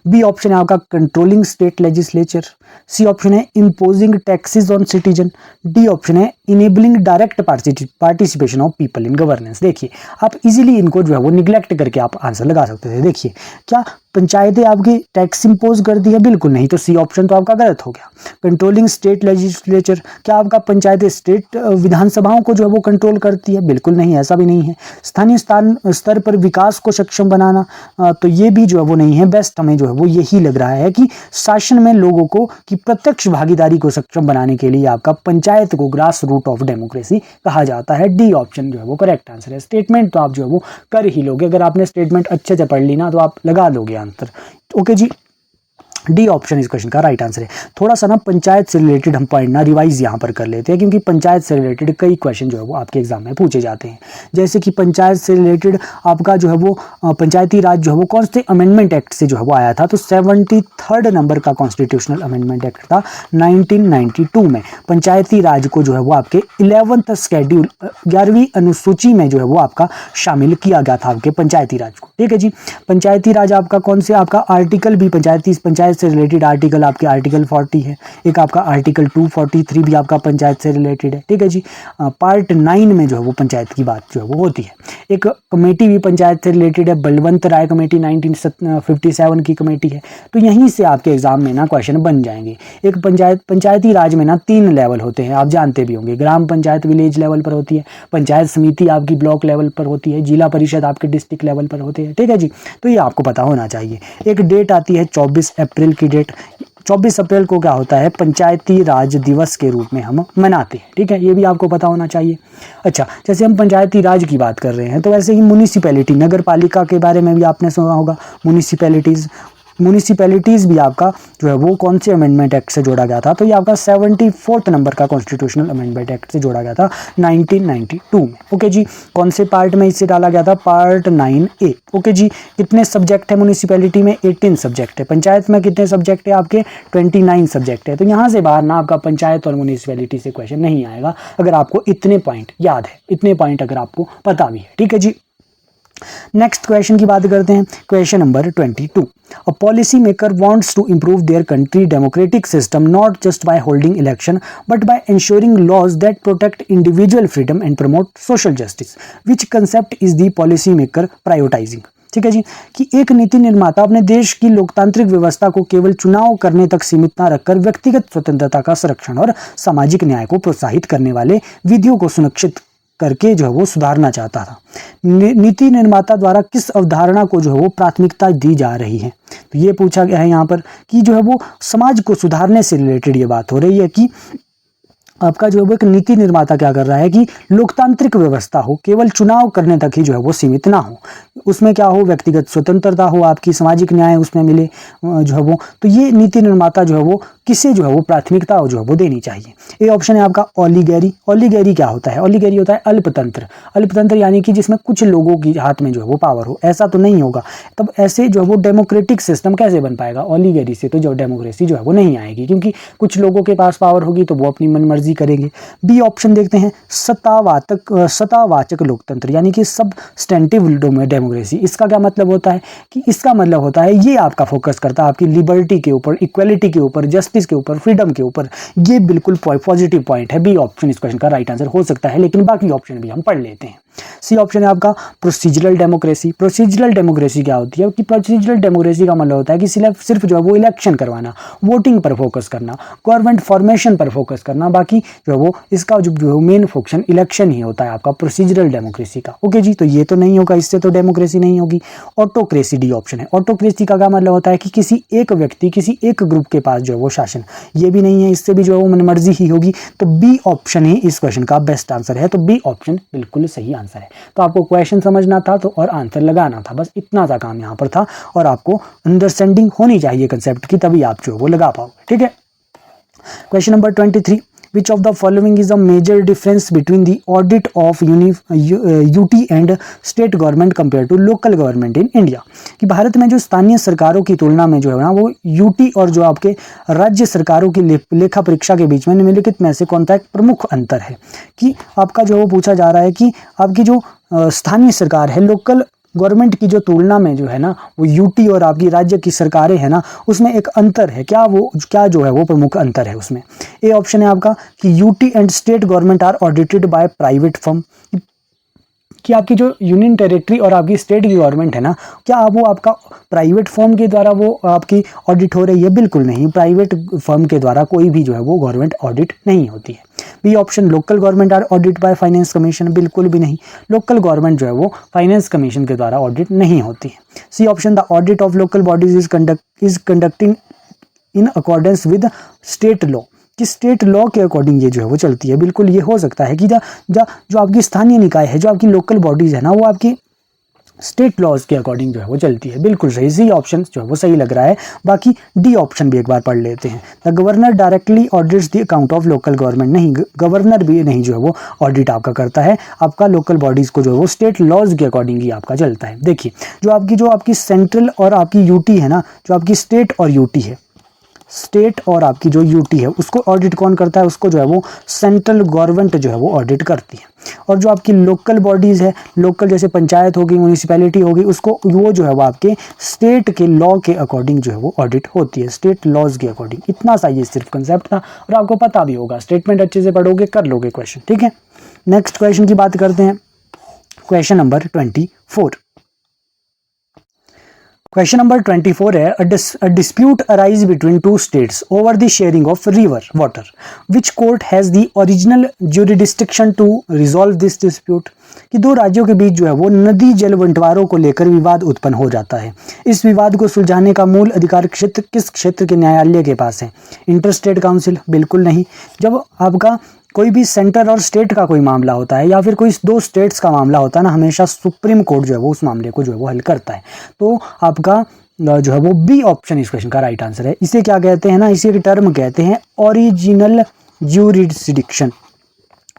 Speaker 1: बी ऑप्शन है आपका controlling state legislature. C option है imposing taxes on citizen. D option है enabling direct participation of people in governance. देखिए आप इजीली इनको जो है वो निग्लेक्ट करके आप आंसर लगा सकते थे। देखिए क्या पंचायतें आपकी टैक्स इंपोज करती है, बिल्कुल नहीं, तो सी ऑप्शन तो आपका गलत हो गया। कंट्रोलिंग स्टेट लेजिस्लेचर, क्या आपका पंचायतें स्टेट विधानसभाओं को जो है वो कंट्रोल करती है, बिल्कुल नहीं, ऐसा भी नहीं है। स्थानीय स्तर पर विकास को सक्षम बनाना, तो ये भी जो है वो नहीं है। बेस्ट हमें जो है वो यही लग रहा है कि शासन में लोगों को की प्रत्यक्ष भागीदारी को सक्षम बनाने के लिए आपका पंचायत को ग्रास रूट ऑफ डेमोक्रेसी कहा जाता है। डी ऑप्शन जो है वो करेक्ट आंसर है। स्टेटमेंट तो आप जो है वो कर ही लोगे, अगर आपने स्टेटमेंट अच्छे से पढ़ ली ना तो आप लगा लोगे आंसर। ओके जी, डी ऑप्शन इस क्वेश्चन का राइट आंसर है। थोड़ा सा ना पंचायत से रिलेटेड हम पॉइंट ना रिवाइज यहाँ पर कर लेते हैं, क्योंकि पंचायत से रिलेटेड कई क्वेश्चन जो है वो आपके एग्जाम में पूछे जाते हैं। जैसे कि पंचायत से रिलेटेड आपका जो है वो पंचायती राज जो है वो कौन से अमेंडमेंट एक्ट से जो है वो आया था, तो 73rd नंबर का कॉन्स्टिट्यूशनल अमेंडमेंट एक्ट था 1992 में। पंचायती राज को जो है वो आपके 11th शेड्यूल 11वीं अनुसूची में जो है वो आपका शामिल किया गया था आपके पंचायती राज को। ठीक है जी। पंचायती राज आपका कौन से आपका आर्टिकल भी पंचायत से रिलेटेड आर्टिकल आपके आर्टिकल 40 है, एक आपका आर्टिकल 243 भी आपका पंचायत से रिलेटेड है। ठीक है जी। पार्ट 9 में जो है वो पंचायत की बात जो है वो होती है। एक कमेटी भी पंचायत से रिलेटेड है, बलवंत राय कमेटी 1957 की कमेटी है। तो यहीं से आपके एग्जाम में ना क्वेश्चन बन जाएंगे। एक पंचायती राज में ना 3 लेवल होते हैं, आप जानते भी होंगे। ग्राम पंचायत विलेज लेवल पर होती है, पंचायत समिति आपकी ब्लॉक लेवल पर होती है, जिला परिषद आपके डिस्ट्रिक्ट लेवल पर होते हैं। ठीक है जी, तो ये आपको पता होना चाहिए। एक डेट आती है 24 अप्रैल की डेट। 24 अप्रैल को क्या होता है, पंचायती राज दिवस के रूप में हम मनाते हैं। ठीक है, ये भी आपको पता होना चाहिए। अच्छा, जैसे हम पंचायती राज की बात कर रहे हैं, तो वैसे ही म्युनिसिपैलिटी नगर पालिका के बारे में भी आपने सुना होगा। म्युनिसिपैलिटीज़ भी आपका जो है वो कौन से अमेंडमेंट एक्ट से जोड़ा गया था, तो ये आपका 74th नंबर का कॉन्स्टिट्यूशनल अमेंडमेंट एक्ट से जोड़ा गया था 1992 में। ओके जी, कौन से पार्ट में इसे डाला गया था, पार्ट 9A। ओके जी, कितने सब्जेक्ट है म्युनिसिपैलिटी में, 18 सब्जेक्ट है। पंचायत में कितने सब्जेक्ट है आपके, 29 सब्जेक्ट है। तो यहाँ से बाहर ना आपका पंचायत और म्युनिसिपैलिटी से क्वेश्चन नहीं आएगा, अगर आपको इतने पॉइंट याद है, इतने पॉइंट अगर आपको पता भी है। ठीक है जी। नेक्स्ट क्वेश्चन की बात करते हैं, question number 22। A policy maker wants to improve their country democratic system not just by holding election but by ensuring laws that protect individual freedom and promote social justice. Which concept is the policy maker prioritizing? ठीक है जी, कि एक नीति निर्माता अपने देश की लोकतांत्रिक व्यवस्था को केवल चुनाव करने तक सीमित न रखकर व्यक्तिगत स्वतंत्रता का संरक्षण और सामाजिक न्याय को प्रोत्साहित करने वाले विधियों को सुनिश्चित करके जो है वो सुधारना चाहता था। नीति निर्माता द्वारा किस अवधारणा को जो है वो प्राथमिकता दी जा रही है, तो ये पूछा गया है यहाँ पर कि जो है वो समाज को सुधारने से रिलेटेड ये बात हो रही है कि आपका जो है वो एक नीति निर्माता क्या कर रहा है कि लोकतांत्रिक व्यवस्था हो, केवल चुनाव करने तक ही जो है वो सीमित ना हो, उसमें क्या हो, व्यक्तिगत स्वतंत्रता हो, आपकी सामाजिक न्याय उसमें मिले जो है वो। तो ये नीति निर्माता जो है वो किसे जो है वो प्राथमिकता जो है वो देनी चाहिए। ये ऑप्शन है आपका ओलिगेरी। ओलिगेरी क्या होता है, ओलिगेरी होता है अल्पतंत्र। अल्पतंत्र यानी कि जिसमें कुछ लोगों की हाथ में जो है वो पावर हो, ऐसा तो नहीं होगा। तब ऐसे जो है वो डेमोक्रेटिक सिस्टम कैसे बन पाएगा, ओलिगेरी से तो जो डेमोक्रेसी जो है वो नहीं आएगी, क्योंकि कुछ लोगों के पास पावर होगी तो वो अपनी मनमर्जी करेंगे। बी ऑप्शन देखते हैं, सत्तावाचक लोकतंत्र यानी कि सबस्टेंटिव डेमोक्रेसी। इसका क्या मतलब होता है कि इसका मतलब होता है ये आपका फोकस करता है आपकी लिबर्टी के ऊपर, इक्वलिटी के ऊपर, जस्टिस जस्टिस के ऊपर, फ्रीडम के ऊपर। ये बिल्कुल पॉजिटिव पॉइंट है। बी ऑप्शन इस क्वेश्चन का राइट आंसर हो सकता है, लेकिन बाकी ऑप्शन भी हम पढ़ लेते हैं। सी ऑप्शन है आपका प्रोसीजरल डेमोक्रेसी। प्रोसीजरल डेमोक्रेसी क्या होती है कि प्रोसीजरल डेमोक्रेसी का मतलब होता है कि सिर्फ जो है वो इलेक्शन करवाना, वोटिंग पर फोकस करना, गवर्नमेंट फॉर्मेशन पर फोकस करना, बाकी जो है वो इसका जो मेन फोकस इलेक्शन ही होता है आपका प्रोसीजरल डेमोक्रेसी का। ओके जी, तो ये तो नहीं होगा, इससे तो डेमोक्रेसी नहीं होगी। ऑटोक्रेसी डी ऑप्शन है। ऑटोक्रेसी का क्या मतलब होता है कि किसी एक व्यक्ति, किसी एक ग्रुप के पास जो है वो शासन, ये भी नहीं है, इससे भी जो है वो मनमर्जी ही होगी। तो बी ऑप्शन ही इस क्वेश्चन का बेस्ट आंसर है। तो बी ऑप्शन बिल्कुल सही आंसर है। तो आपको क्वेश्चन समझना था तो और आंसर लगाना था, बस इतना सा काम यहाँ पर था। और आपको अंडरस्टैंडिंग होनी चाहिए कंसेप्ट की, तभी आप जो वो लगा पाओगे। ठीक है, question number 23, which of the following is a major difference between the audit of UT and state government compare to local government in India. कि भारत में जो स्थानीय सरकारों की तुलना में जो है ना वो यूटी और जो आपके राज्य सरकारों की लेखा परीक्षा के बीच में निम्नलिखित में से कौन सा एक प्रमुख अंतर है। कि आपका जो वो पूछा जा रहा है कि आपकी जो स्थानीय सरकार है, लोकल गवर्नमेंट की जो तुलना में जो है ना वो यूटी और आपकी राज्य की सरकारें हैं ना, उसमें एक अंतर है। क्या जो है वो प्रमुख अंतर है उसमें। ए ऑप्शन है आपका कि UT and state government are audited by private firm. कि आपकी जो यूनियन टेरिटरी और आपकी स्टेट की गवर्नमेंट है ना, क्या वो आपका प्राइवेट फर्म के द्वारा वो आपकी ऑडिट हो रही है? बिल्कुल नहीं, प्राइवेट फर्म के द्वारा कोई भी जो है वो गवर्नमेंट ऑडिट नहीं होती है। B option local government are audit by finance commission. बिल्कुल भी नहीं, लोकल गवर्नमेंट जो है वो फाइनेंस कमीशन के द्वारा ऑडिट नहीं होती है। C option the audit of local bodies is conducting in accordance with state law. कि स्टेट लॉ के अकॉर्डिंग ये जो है वो चलती है। बिल्कुल ये हो सकता है कि जो आपकी स्थानीय निकाय है, जो आपकी लोकल बॉडीज है ना, वो आपकी स्टेट लॉज के अकॉर्डिंग जो है वो चलती है। बिल्कुल सही, सी ऑप्शन जो है वो सही लग रहा है। बाकी डी ऑप्शन भी एक बार पढ़ लेते हैं। The governor directly audits the account of local government. नहीं, गवर्नर भी नहीं जो है वो ऑडिट आपका करता है, आपका लोकल बॉडीज को जो है वो स्टेट लॉज के अकॉर्डिंग ही आपका चलता है। देखिए, जो आपकी सेंट्रल और आपकी यूटी है ना, जो आपकी स्टेट और यूटी है, स्टेट और आपकी जो यूटी है उसको ऑडिट कौन करता है? उसको जो है वो सेंट्रल गवर्नमेंट जो है वो ऑडिट करती है। और जो आपकी लोकल बॉडीज है, लोकल जैसे पंचायत होगी, म्यूनिसिपैलिटी होगी, उसको वो जो है वो आपके स्टेट के लॉ के अकॉर्डिंग जो है वो ऑडिट होती है, स्टेट लॉज के अकॉर्डिंग। इतना सा ये सिर्फ कंसेप्ट था और आपको पता भी होगा, स्टेटमेंट अच्छे से पढ़ोगे कर लोगे क्वेश्चन। ठीक है, नेक्स्ट क्वेश्चन की बात करते हैं। Question number 24। क्वेश्चन नंबर 24 है a dispute arise between two states over the sharing of river water, which court has the original jurisdiction to resolve this dispute. कि दो राज्यों के बीच जो है वो नदी जल बंटवारों को लेकर विवाद उत्पन्न हो जाता है। इस विवाद को सुलझाने का मूल अधिकार क्षेत्र किस क्षेत्र के न्यायालय के पास है? Inter state council. बिल्कुल नहीं, जब आपका कोई भी सेंटर और स्टेट का कोई मामला होता है या फिर कोई दो स्टेट्स का मामला होता है ना, हमेशा सुप्रीम कोर्ट जो है वो उस मामले को जो है वो हल करता है। तो आपका जो है वो बी ऑप्शन इस क्वेश्चन का राइट आंसर है। इसे क्या कहते हैं ना, इसे एक टर्म कहते हैं ओरिजिनल ज्यूरिडिक्शन।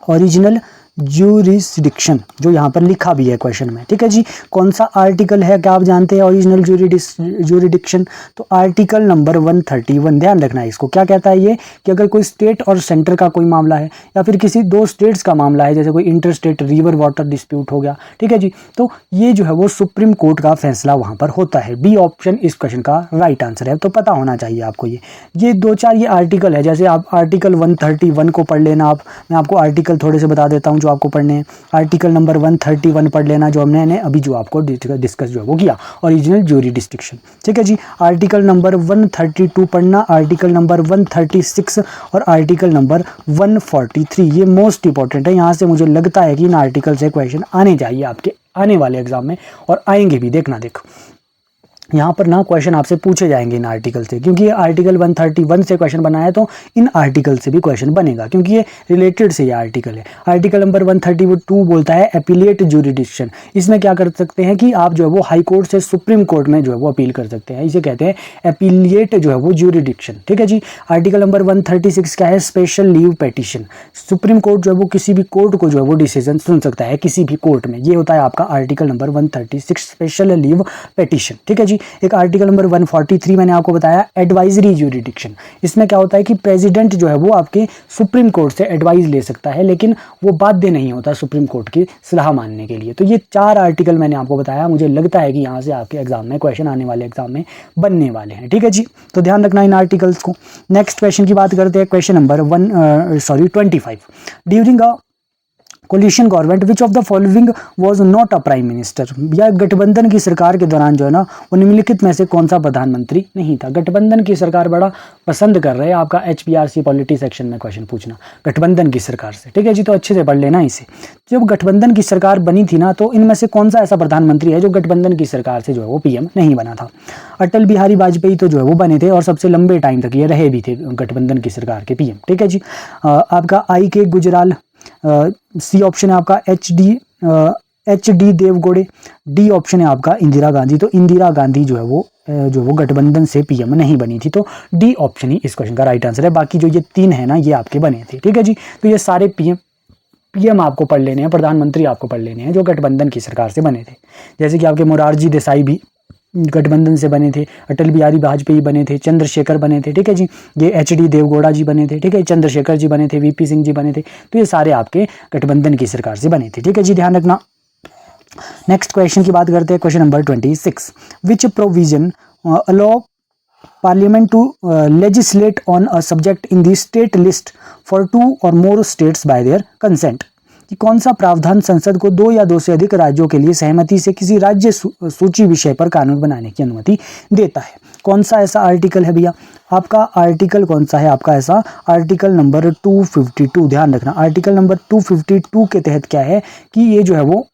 Speaker 1: ओरिजिनल ज्यूरिडिक्शन जो यहाँ पर लिखा भी है क्वेश्चन में। ठीक है जी, कौन सा आर्टिकल है क्या आप जानते हैं ओरिजिनल ज्यूरिडिक्शन? तो आर्टिकल नंबर 131। ध्यान रखना है इसको। क्या कहता है ये कि अगर कोई स्टेट और सेंटर का कोई मामला है या फिर किसी दो स्टेट्स का मामला है, जैसे कोई inter state river water dispute हो गया, ठीक है जी, तो ये जो है वो सुप्रीम कोर्ट का फैसला वहाँ पर होता है। बी ऑप्शन इस क्वेश्चन का राइट आंसर है। तो पता होना चाहिए आपको ये दो चार ये आर्टिकल है। जैसे आप आर्टिकल 131 को पढ़ लेना। मैं आपको आर्टिकल थोड़े से बता देता हूँ जो आपको पढ़ने हैं। आर्टिकल नंबर 131 पढ़ लेना, जो हमने अभी जो आपको डिस्कस जो है वो किया, ओरिजिनल ज्यूरिडिक्शन। ठीक है जी, आर्टिकल नंबर 132 पढ़ना, आर्टिकल नंबर 136 और आर्टिकल नंबर 143। ये मोस्ट इंपॉर्टेंट है। यहाँ से मुझे लगता है कि इन आर्टिकल से क्वेश्चन आने चाहिए आपके आने वाले एग्जाम में, और आएंगे भी। देखना, देखो यहाँ पर ना क्वेश्चन आपसे पूछे जाएंगे इन आर्टिकल से, क्योंकि ये आर्टिकल 131 से क्वेश्चन बना है, तो इन आर्टिकल से भी क्वेश्चन बनेगा, क्योंकि ये रिलेटेड से ये आर्टिकल है। आर्टिकल नंबर 132 बोलता है अपीलेट ज्यूरिडिक्शन। इसमें क्या कर सकते हैं कि आप जो है वो हाई कोर्ट से सुप्रीम कोर्ट में जो है वो अपील कर सकते हैं। इसे कहते हैं अपीलेट जो है वो ज्यूरिडिक्शन। ठीक है जी। आर्टिकल नंबर 136 क्या है? Special leave petition. Supreme court जो है वो किसी भी कोर्ट को जो है वो डिसीजन सुन सकता है किसी भी कोर्ट में। ये होता है आपका article number 136 special leave petition. ठीक है जी। जी। एक आर्टिकल नंबर 143 मैंने आपको बताया एडवाइजरी ज्यूरिडिक्शन। इसमें क्या होता है कि प्रेसिडेंट जो है वो आपके सुप्रीम कोर्ट से एडवाइस ले सकता है, लेकिन वो बाध्य नहीं होता सुप्रीम कोर्ट की सलाह मानने के लिए। तो ये 4 आर्टिकल मैंने आपको बताया, मुझे लगता है कि यहाँ से आपके एग्जाम में क्वेश्चन आने वाले एग्जाम में बनने वाले हैं। ठीक है जी, तो ध्यान रखना इन आर्टिकल्स को। नेक्स्ट क्वेश्चन की बात करते हैं, question number 25। During a coalition government which of the following was not a prime minister. या गठबंधन की सरकार के दौरान जो है ना वो निम्नलिखित में से कौन सा प्रधानमंत्री नहीं था। गठबंधन की सरकार बड़ा पसंद कर रहे हैं आपका HPRC पॉलिटी सेक्शन में क्वेश्चन पूछना गठबंधन की सरकार से। ठीक है जी, तो अच्छे से पढ़ लेना इसे। जब गठबंधन की सरकार बनी थी ना, तो इनमें से कौन सा ऐसा प्रधानमंत्री है जो गठबंधन की सरकार से जो है वो PM नहीं बना था। अटल बिहारी वाजपेयी तो जो है वो बने थे और सबसे लंबे टाइम तक ये रहे भी थे गठबंधन की सरकार के PM। ठीक है जी। आपका IK गुजराल, C ऑप्शन है आपका HD देवगौड़े, D ऑप्शन है आपका इंदिरा गांधी। तो इंदिरा गांधी जो है वो गठबंधन से PM नहीं बनी थी, तो D ऑप्शन ही इस क्वेश्चन का राइट आंसर है। बाकी जो ये 3 है ना, ये आपके बने थे। ठीक है जी, तो ये सारे PM आपको पढ़ लेने हैं, प्रधानमंत्री आपको पढ़ लेने हैं जो गठबंधन की सरकार से बने थे। जैसे कि आपके मोरारजी देसाई भी गठबंधन से बने थे, अटल बिहारी वाजपेयी बने थे, चंद्रशेखर बने थे। ठीक है जी, ये HD देवगौड़ा जी बने थे। ठीक है, चंद्रशेखर जी बने थे, VP सिंह जी बने थे। तो ये सारे आपके गठबंधन की सरकार से बने थे। ठीक है जी, ध्यान रखना। नेक्स्ट क्वेश्चन की बात करते हैं, question number 26। Which provision allow parliament to legislate on a subject in the state list for 2 और more states by their consent. कि कौन सा प्रावधान संसद को 2 या 2 से अधिक राज्यों के लिए सहमति से किसी राज्य सूची विषय पर कानून बनाने की अनुमति देता है। कौन सा ऐसा आर्टिकल है भैया? आपका आर्टिकल कौन सा है? आपका ऐसा आर्टिकल नंबर 252। ध्यान रखना, आर्टिकल नंबर 252 के तहत क्या है कि ये जो है वो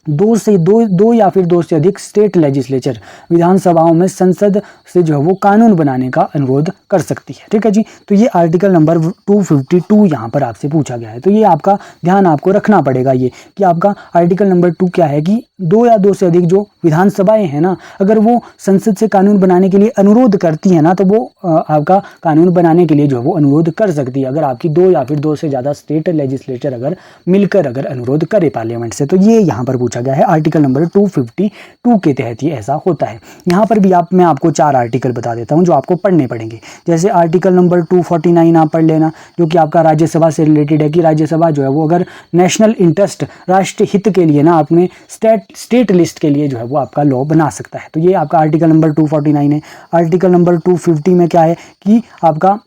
Speaker 1: 2 या फिर 2 से अधिक स्टेट लेजिस्लेचर विधानसभाओं में संसद से जो है वो कानून बनाने का अनुरोध कर सकती है। ठीक है जी, तो ये आर्टिकल नंबर 252 यहाँ पर आपसे पूछा गया है। तो ये आपका ध्यान आपको रखना पड़ेगा ये कि आपका आर्टिकल नंबर 2 क्या है कि 2 या 2 से अधिक जो विधानसभाएं हैं ना, अगर वो संसद से कानून बनाने के लिए अनुरोध करती है ना, तो वो आपका कानून बनाने के लिए जो है वो अनुरोध कर सकती है। अगर आपकी 2 या फिर 2 से ज़्यादा स्टेट लेजिस्लेचर अगर मिलकर अगर अनुरोध करे पार्लियामेंट से, तो ये यहाँ पर पूछा गया है। आर्टिकल नंबर 252 के तहत ये ऐसा होता है। यहाँ पर भी मैं आपको 4 आर्टिकल बता देता हूँ जो आपको पढ़ने पड़ेंगे। जैसे आर्टिकल नंबर 249 आप पढ़ लेना, जो कि आपका राज्यसभा से रिलेटेड है कि राज्यसभा जो है वो अगर नेशनल इंटरेस्ट राष्ट्रीय हित के लिए ना अपने स्टेट लिस्ट के लिए जो है वो आपका लॉ बना सकता है। तो ये आपका आर्टिकल नंबर 249 है। आर्टिकल नंबर 250 में क्या है कि आपका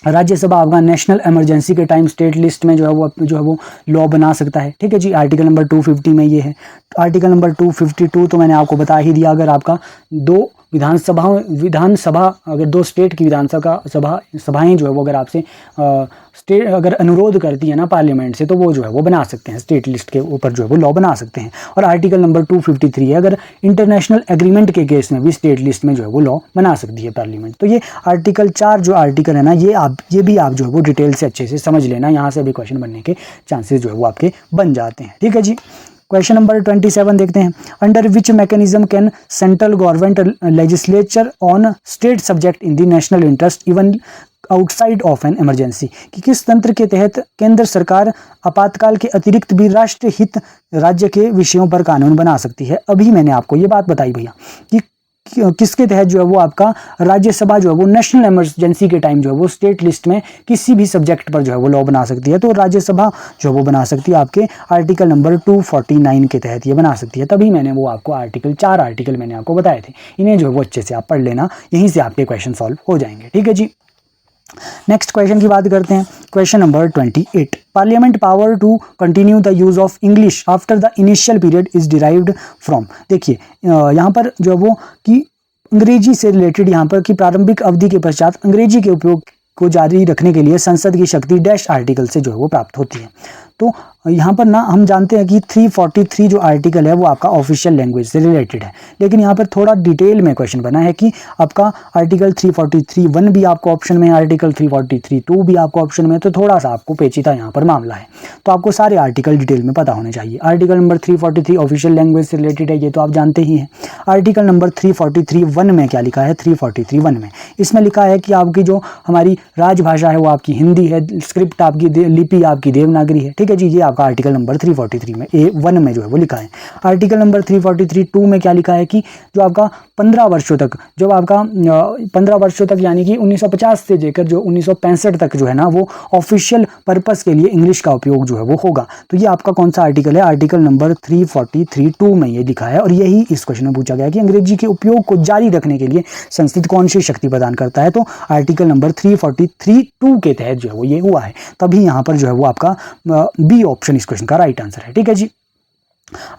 Speaker 1: राज्यसभा आपका नेशनल इमरजेंसी के टाइम स्टेट लिस्ट में जो है वो लॉ बना सकता है। ठीक है जी, आर्टिकल नंबर 250 में ये है। आर्टिकल नंबर 252 तो मैंने आपको बता ही दिया, अगर आपका 2 विधानसभा अगर 2 स्टेट की सभाएं जो है वो अगर आपसे स्टेट अगर अनुरोध करती है ना पार्लियामेंट से, तो वो जो है वो बना सकते हैं, स्टेट लिस्ट के ऊपर जो है वो लॉ बना सकते हैं। और आर्टिकल नंबर 253 है, अगर इंटरनेशनल एग्रीमेंट के केस में भी स्टेट लिस्ट में जो है वो लॉ बना सकती है पार्लियामेंट। तो ये आर्टिकल 4 जो आर्टिकल है ना, ये भी आप जो है वो डिटेल से अच्छे से समझ लेना, यहाँ से भी क्वेश्चन बनने के चांसेस जो है वो आपके बन जाते हैं। ठीक है जी, क्वेश्चन नंबर 27 देखते हैं। Under which mechanism can central government legislature on state subject in the national interest even outside of an emergency. कि किस तंत्र के तहत केंद्र सरकार आपातकाल के अतिरिक्त भी राष्ट्रीय हित राज्य के विषयों पर कानून बना सकती है। अभी मैंने आपको ये बात बताई भैया कि किसके तहत जो है वो आपका राज्यसभा जो है वो नेशनल इमरजेंसी के टाइम जो है वो स्टेट लिस्ट में किसी भी सब्जेक्ट पर जो है वो लॉ बना सकती है। तो राज्यसभा जो है वो बना सकती है आपके आर्टिकल नंबर 249 के तहत ये बना सकती है। तभी मैंने वो आपको 4 आर्टिकल मैंने आपको बताए थे, इन्हें जो है वो अच्छे से आप पढ़ लेना, यहीं से आपके क्वेश्चन सॉल्व हो जाएंगे। ठीक है जी, नेक्स्ट क्वेश्चन की बात करते हैं। Question number 28। Parliament power to continue the use of English after the initial period is derived from. देखिए यहाँ पर जो है वो कि अंग्रेजी से रिलेटेड यहाँ पर कि प्रारंभिक अवधि के पश्चात अंग्रेजी के उपयोग को जारी रखने के लिए संसद की शक्ति डैश आर्टिकल से जो है वो प्राप्त होती है। तो यहाँ पर ना हम जानते हैं कि 343 जो आर्टिकल है वो आपका ऑफिशियल लैंग्वेज से रिलेटेड है, लेकिन यहाँ पर थोड़ा डिटेल में क्वेश्चन बना है कि आपका आर्टिकल 343(1) भी आपको ऑप्शन में है, आर्टिकल 343(2) भी आपको ऑप्शन में है। तो थोड़ा सा आपको पेचीदा यहाँ पर मामला है, तो आपको सारे आर्टिकल डिटेल में पता होने चाहिए। आर्टिकल नंबर 343 ऑफिशियल लैंग्वेज से रिलेटेड है, ये तो आप जानते ही हैं। आर्टिकल नंबर 343(1) में क्या लिखा है? 343(1) में इसमें लिखा है कि आपकी जो हमारी राजभाषा है वो आपकी हिंदी है, स्क्रिप्ट आपकी लिपि आपकी देवनागरी है। ठीक है जी। ये आपका आर्टिकल नंबर 343 में A1 में जो है वो लिखा है। आर्टिकल नंबर 343(2) में क्या लिखा है कि जो आपका 15 वर्षों तक, जो आपका 15 वर्षों तक यानी कि 1950 से लेकर जो 1965 तक जो है ना, वो ऑफिशियल पर्पस के लिए इंग्लिश का उपयोग जो है वो होगा। तो ये आपका कौन सा आर्टिकल है? आर्टिकल नंबर 343(2) में ये लिखा है, और यही इस क्वेश्चन में पूछा गया कि अंग्रेजी के उपयोग को जारी रखने के लिए संस्कृत कौन सी शक्ति प्रदान करता है? तो आर्टिकल नंबर 343(2) के तहत जो है वो ये हुआ है। तभी यहाँ पर जो है वो आपका बी ऑप्शन इस क्वेश्चन का राइट आंसर है। ठीक है जी।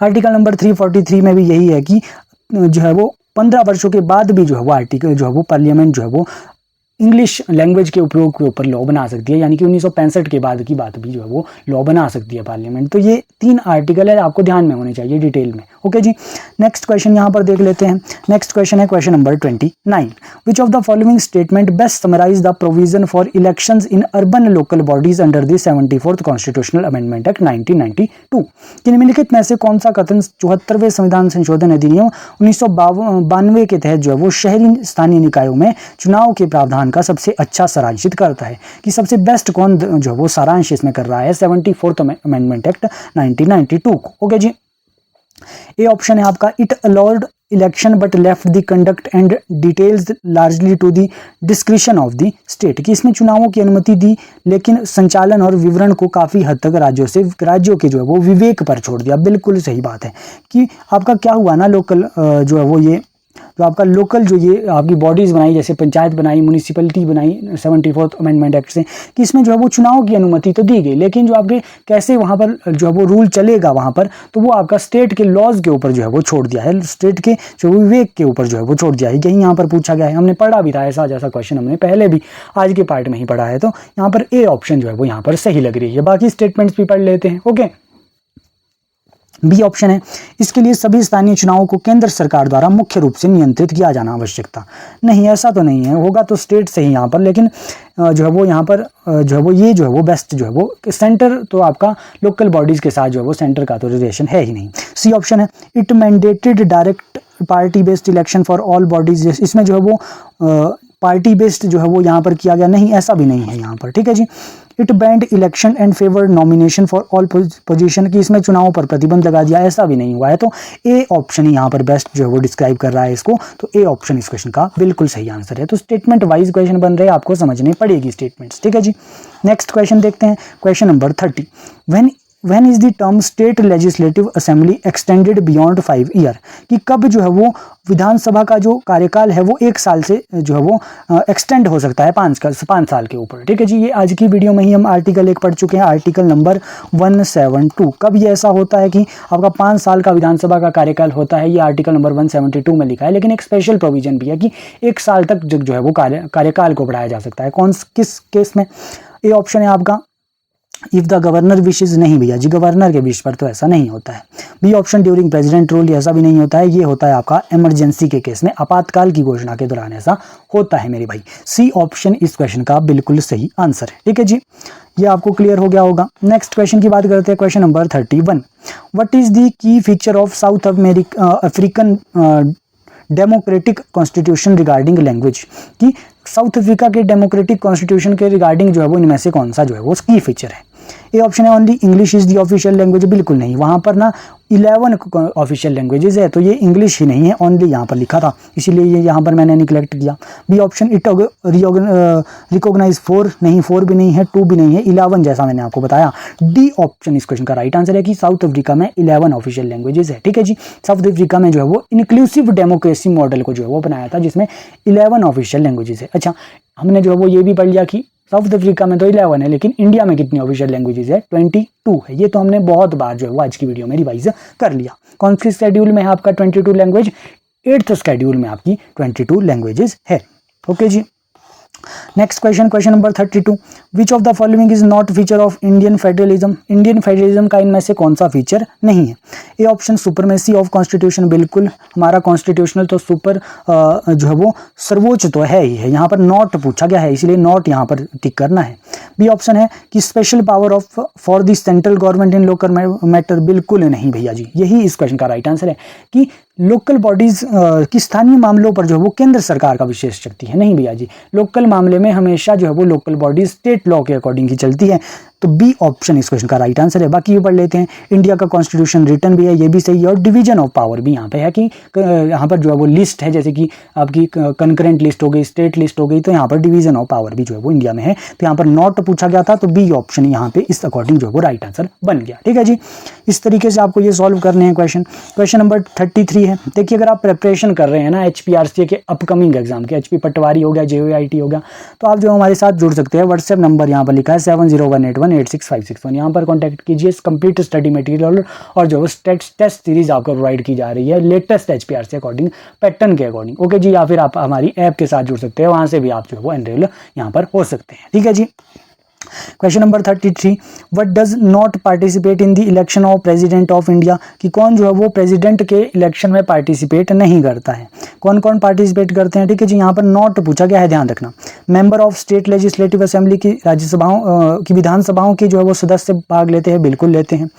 Speaker 1: आर्टिकल नंबर 343 में भी यही है कि जो है वो 15 वर्षों के बाद भी जो है वो आर्टिकल जो है वो पार्लियामेंट जो है वो इंग्लिश लैंग्वेज के उपयोग के ऊपर लॉ बना सकती है, यानी कि 1965 के बाद की बात भी जो है वो लॉ बना सकती है पार्लियामेंट। तो ये 3 आर्टिकल है, आपको ध्यान में होने चाहिए डिटेल में। ओके जी। नेक्स्ट क्वेश्चन यहाँ पर देख लेते हैं। नेक्स्ट क्वेश्चन है question number 29। Which of the following statement best summarize the provision for elections in urban local bodies under the 74th constitutional amendment act 1992? निम्नलिखित में से कौन सा कथन 74वें संविधान संशोधन अधिनियम 1992 के तहत जो है वो शहरी स्थानीय निकायों में चुनाव के प्रावधान का सबसे अच्छा सारांशित करता है? कि सबसे बेस्ट कौन जो है वो सारांश इसमें कर रहा है 74th अमेंडमेंट एक्ट 1992 को? Okay ji. ए ऑप्शन है आपका it allowed election but left the conduct and details largely to the discretion of the state. कि इसमें चुनावों की अनुमति दी लेकिन संचालन और विवरण को काफ़ी हद तक राज्यों के जो है वो विवेक पर छोड़ दिया। बिल्कुल सही बात है कि आपका क्या हुआ ना, लोकल जो है वो ये जो आपका लोकल जो ये आपकी बॉडीज़ बनाई, जैसे पंचायत बनाई, म्यूनिसिपैलिटी बनाई 74th अमेंडमेंट एक्ट से, कि इसमें जो है वो चुनाव की अनुमति तो दी गई, लेकिन जो आपके कैसे वहाँ पर जो है वो रूल चलेगा वहाँ पर, तो वो आपका स्टेट के लॉज के ऊपर जो है वो छोड़ दिया है, स्टेट के जो विवेक के ऊपर जो है वो छोड़ दिया है। यही यहाँ पर पूछा गया है, हमने पढ़ा भी था ऐसा जैसा क्वेश्चन हमने पहले भी आज के पार्ट में ही पढ़ा है। तो यहाँ पर ए ऑप्शन जो है वो यहाँ पर सही लग रही है। बाकी स्टेटमेंट्स भी पढ़ लेते हैं। ओके। बी ऑप्शन है इसके लिए सभी स्थानीय चुनावों को केंद्र सरकार द्वारा मुख्य रूप से नियंत्रित किया जाना आवश्यकता। नहीं, ऐसा तो नहीं है, होगा तो स्टेट से ही यहाँ पर, लेकिन जो है वो यहाँ पर जो है वो ये जो है वो बेस्ट जो है वो सेंटर तो आपका लोकल बॉडीज़ के साथ जो है वो सेंटर का तो रिलेशन है ही नहीं। सी ऑप्शन है it mandated direct party based election for all bodies. इसमें जो है वो पार्टी बेस्ड जो है वो यहाँ पर किया गया, नहीं ऐसा भी नहीं है यहाँ पर। ठीक है जी। It banned election and favoured nomination for all position, की इसमें चुनावों पर प्रतिबंध लगा दिया, ऐसा भी नहीं हुआ है। तो ए ऑप्शन ही यहाँ पर बेस्ट जो है वो डिस्क्राइब कर रहा है इसको। तो ए ऑप्शन इस क्वेश्चन का बिल्कुल सही आंसर है। तो स्टेटमेंट वाइज क्वेश्चन बन रहे हैं, आपको समझनी पड़ेगी स्टेटमेंट्स। ठीक है जी। नेक्स्ट क्वेश्चन देखते हैं, question number 30। When is the term state legislative assembly extended beyond 5 year? कि कब जो है वो विधानसभा का जो कार्यकाल है वो 1 साल से जो है वो एक्सटेंड हो सकता है 5 साल के ऊपर। ठीक है जी। ये आज की वीडियो में ही हम आर्टिकल 1 पढ़ चुके हैं, आर्टिकल नंबर 172। कब ये ऐसा होता है कि आपका 5 साल का विधानसभा का कार्यकाल होता है, ये आर्टिकल नंबर 172 में लिखा है। लेकिन एक स्पेशल प्रोविजन भी है कि 1 साल तक जो है वो कार्यकाल को बढ़ाया जा सकता है। किस केस में? ए ऑप्शन है आपका इफ द गवर्नर विशेज। नहीं भैया जी, गवर्नर के विश पर तो ऐसा नहीं होता है। B option during president rule, ऐसा भी नहीं होता है, ये होता है आपका इमरजेंसी के केस में, आपातकाल की घोषणा के दौरान ऐसा होता है मेरे भाई। सी ऑप्शन इस क्वेश्चन का बिल्कुल सही आंसर है। ठीक है जी, ये आपको क्लियर हो गया होगा। नेक्स्ट क्वेश्चन की बात करते हैं, question number 31। What is the key feature of south African democratic constitution regarding language? कि साउथ अफ्रीका के डेमोक्रेटिक कॉन्स्टिट्यूशन के रिगार्डिंग जो है वो इनमें से कौन सा जो है वो की फीचर है? ए ऑप्शन है only English is the official language. बिल्कुल नहीं, वहाँ पर ना 11 ऑफिशियल लैंग्वेजेस है, तो ये इंग्लिश ही नहीं है, ओनली यहाँ पर लिखा था, इसीलिए ये यहाँ पर मैंने निगलेक्ट किया। बी ऑप्शन इट रिकॉग्नाइज 4 नहीं, 4 भी नहीं है, 2 भी नहीं है, 11 जैसा मैंने आपको बताया। डी ऑप्शन इस क्वेश्चन का राइट आंसर है कि साउथ अफ्रीका में 11 ऑफिशियल लैंग्वेजेस है। ठीक है जी। साउथ अफ्रीका में जो है वो इंक्लूसिव डेमोक्रेसी मॉडल को जो है वो बनाया था, जिसमें 11 ऑफिशियल लैंग्वेजेस है। अच्छा, हमने जो है वो ये भी पढ़ लिया कि साउथ अफ्रीका में तो 11 है, लेकिन इंडिया में कितनी ऑफिशियल लैंग्वेजेस है? 22 है। ये तो हमने बहुत बार जो है वो आज की वीडियो में रिवाइज कर लिया। कौन सी शेड्यूल में है आपका 22 लैंग्वेज? 8th शेड्यूल में आपकी 22 लैंग्वेजेस है। ओके जी। Next question, question number 32। Which of the following is not feature of Indian federalism? Indian federalism का इनमें से कौन सा फीचर नहीं है? A option supremacy of constitution. बिल्कुल, हमारा कॉन्स्टिट्यूशनल तो सुपर जो है वो सर्वोच्च तो है ही है, यहाँ पर नॉट पूछा गया है, इसलिए नॉट यहाँ पर टिक करना है। बी ऑप्शन है कि special power of for the central government in local matter. बिल्कुल नहीं भैया जी, यही इस क्वेश्चन का राइट आंसर है कि लोकल बॉडीज की स्थानीय मामलों पर जो है वो केंद्र सरकार का विशेष शक्ति है। नहीं भैया जी, लोकल मामले में हमेशा जो है वो लोकल बॉडीज स्टेट लॉ के अकॉर्डिंग ही चलती है। तो बी ऑप्शन इस क्वेश्चन का राइट आंसर है। बाकी ये पढ़ लेते हैं, इंडिया का कॉन्स्टिट्यूशन रिटन भी है, ये भी सही है, और डिवीजन ऑफ पावर भी यहाँ पे है कि यहाँ पर जो है वो लिस्ट है, जैसे कि आपकी कंकरेंट लिस्ट हो गई, स्टेट लिस्ट हो गई, तो यहाँ पर डिवीजन ऑफ पावर भी जो है वो इंडिया में है। तो यहाँ पर नॉट पूछा गया था, तो बी ऑप्शन यहाँ पे इस अकॉर्डिंग जो है वो राइट आंसर बन गया। ठीक है जी, इस तरीके से आपको ये सॉल्व करने हैं क्वेश्चन। क्वेश्चन नंबर 33 है। देखिए, अगर आप प्रिपरेशन कर रहे हैं ना HPRC के अपकमिंग एग्जाम के, HP पटवारी हो गया, JOIT हो गया, तो आप जो हमारे साथ जुड़ सकते हैं। व्हाट्सएप नंबर यहाँ पर लिखा है 7018186561, यहाँ पर कॉन्टैक्ट कीजिए। कंप्लीट स्टडी मटेरियल और जो टेस्ट सीरीज आपको प्रोवाइड की जा रही है लेटेस्ट HPRC अकॉर्डिंग, पैटर्न के अकॉर्डिंग। ओके जी, या फिर आप हमारी ऐप के साथ जुड़ सकते हैं, वहाँ से भी आप जो है वो एनरोल यहाँ पर हो सकते हैं। ठीक है जी। Question number 33, what does not participate in the election of president of India, कि कौन जो है वो प्रेसिडेंट के इलेक्शन में पार्टिसिपेट नहीं करता है। कौन कौन पार्टिसिपेट करते हैं? ठीक है जी, यहाँ पर नॉट पूछा गया है, ध्यान रखना। Member of state legislative assembly की, राज्यसभाओं की, विधानसभाओं की जो है वो सदस्य भाग लेते हैं, बिल्कुल लेते हैं।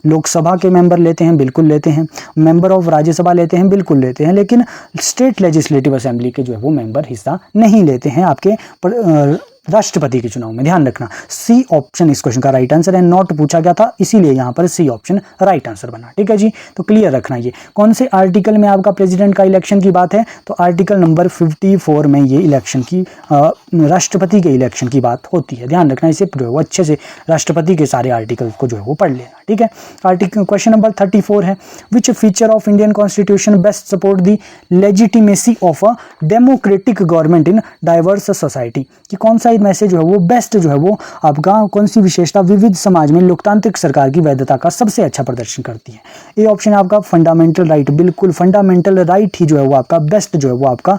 Speaker 1: लोकसभा के मेंबर लेते हैं, बिल्कुल लेते हैं। मेंबर ऑफ राज्यसभा लेते हैं, बिल्कुल लेते हैं। लेकिन स्टेट लेजिस्लेटिव असेंबली के जो है वो मेंबर हिस्सा नहीं लेते हैं आपके राष्ट्रपति के चुनाव में, ध्यान रखना। सी ऑप्शन इस क्वेश्चन का राइट आंसर है। नॉट पूछा गया था, इसीलिए यहाँ पर सी ऑप्शन राइट आंसर बना। ठीक है जी, तो क्लियर रखना। ये कौन से आर्टिकल में आपका प्रेसिडेंट का इलेक्शन की बात है? तो आर्टिकल नंबर 54 में ये इलेक्शन की, राष्ट्रपति के इलेक्शन की बात होती है। ध्यान रखना, इसे वो अच्छे से राष्ट्रपति के सारे आर्टिकल को जो है वो पढ़ लेना। ठीक है। आर्टिकल क्वेश्चन नंबर 34 है, which feature of Indian constitution best support the legitimacy of a democratic government in diverse society, कि कौन सा मैसेज जो है वो बेस्ट जो है वो आपका, कौन सी विशेषता विविध समाज में लोकतांत्रिक सरकार की वैधता का सबसे अच्छा प्रदर्शन करती है? ये ऑप्शन है आपका फंडामेंटल राइट। बिल्कुल, फंडामेंटल राइट ही जो है वो आपका बेस्ट जो है वो आपका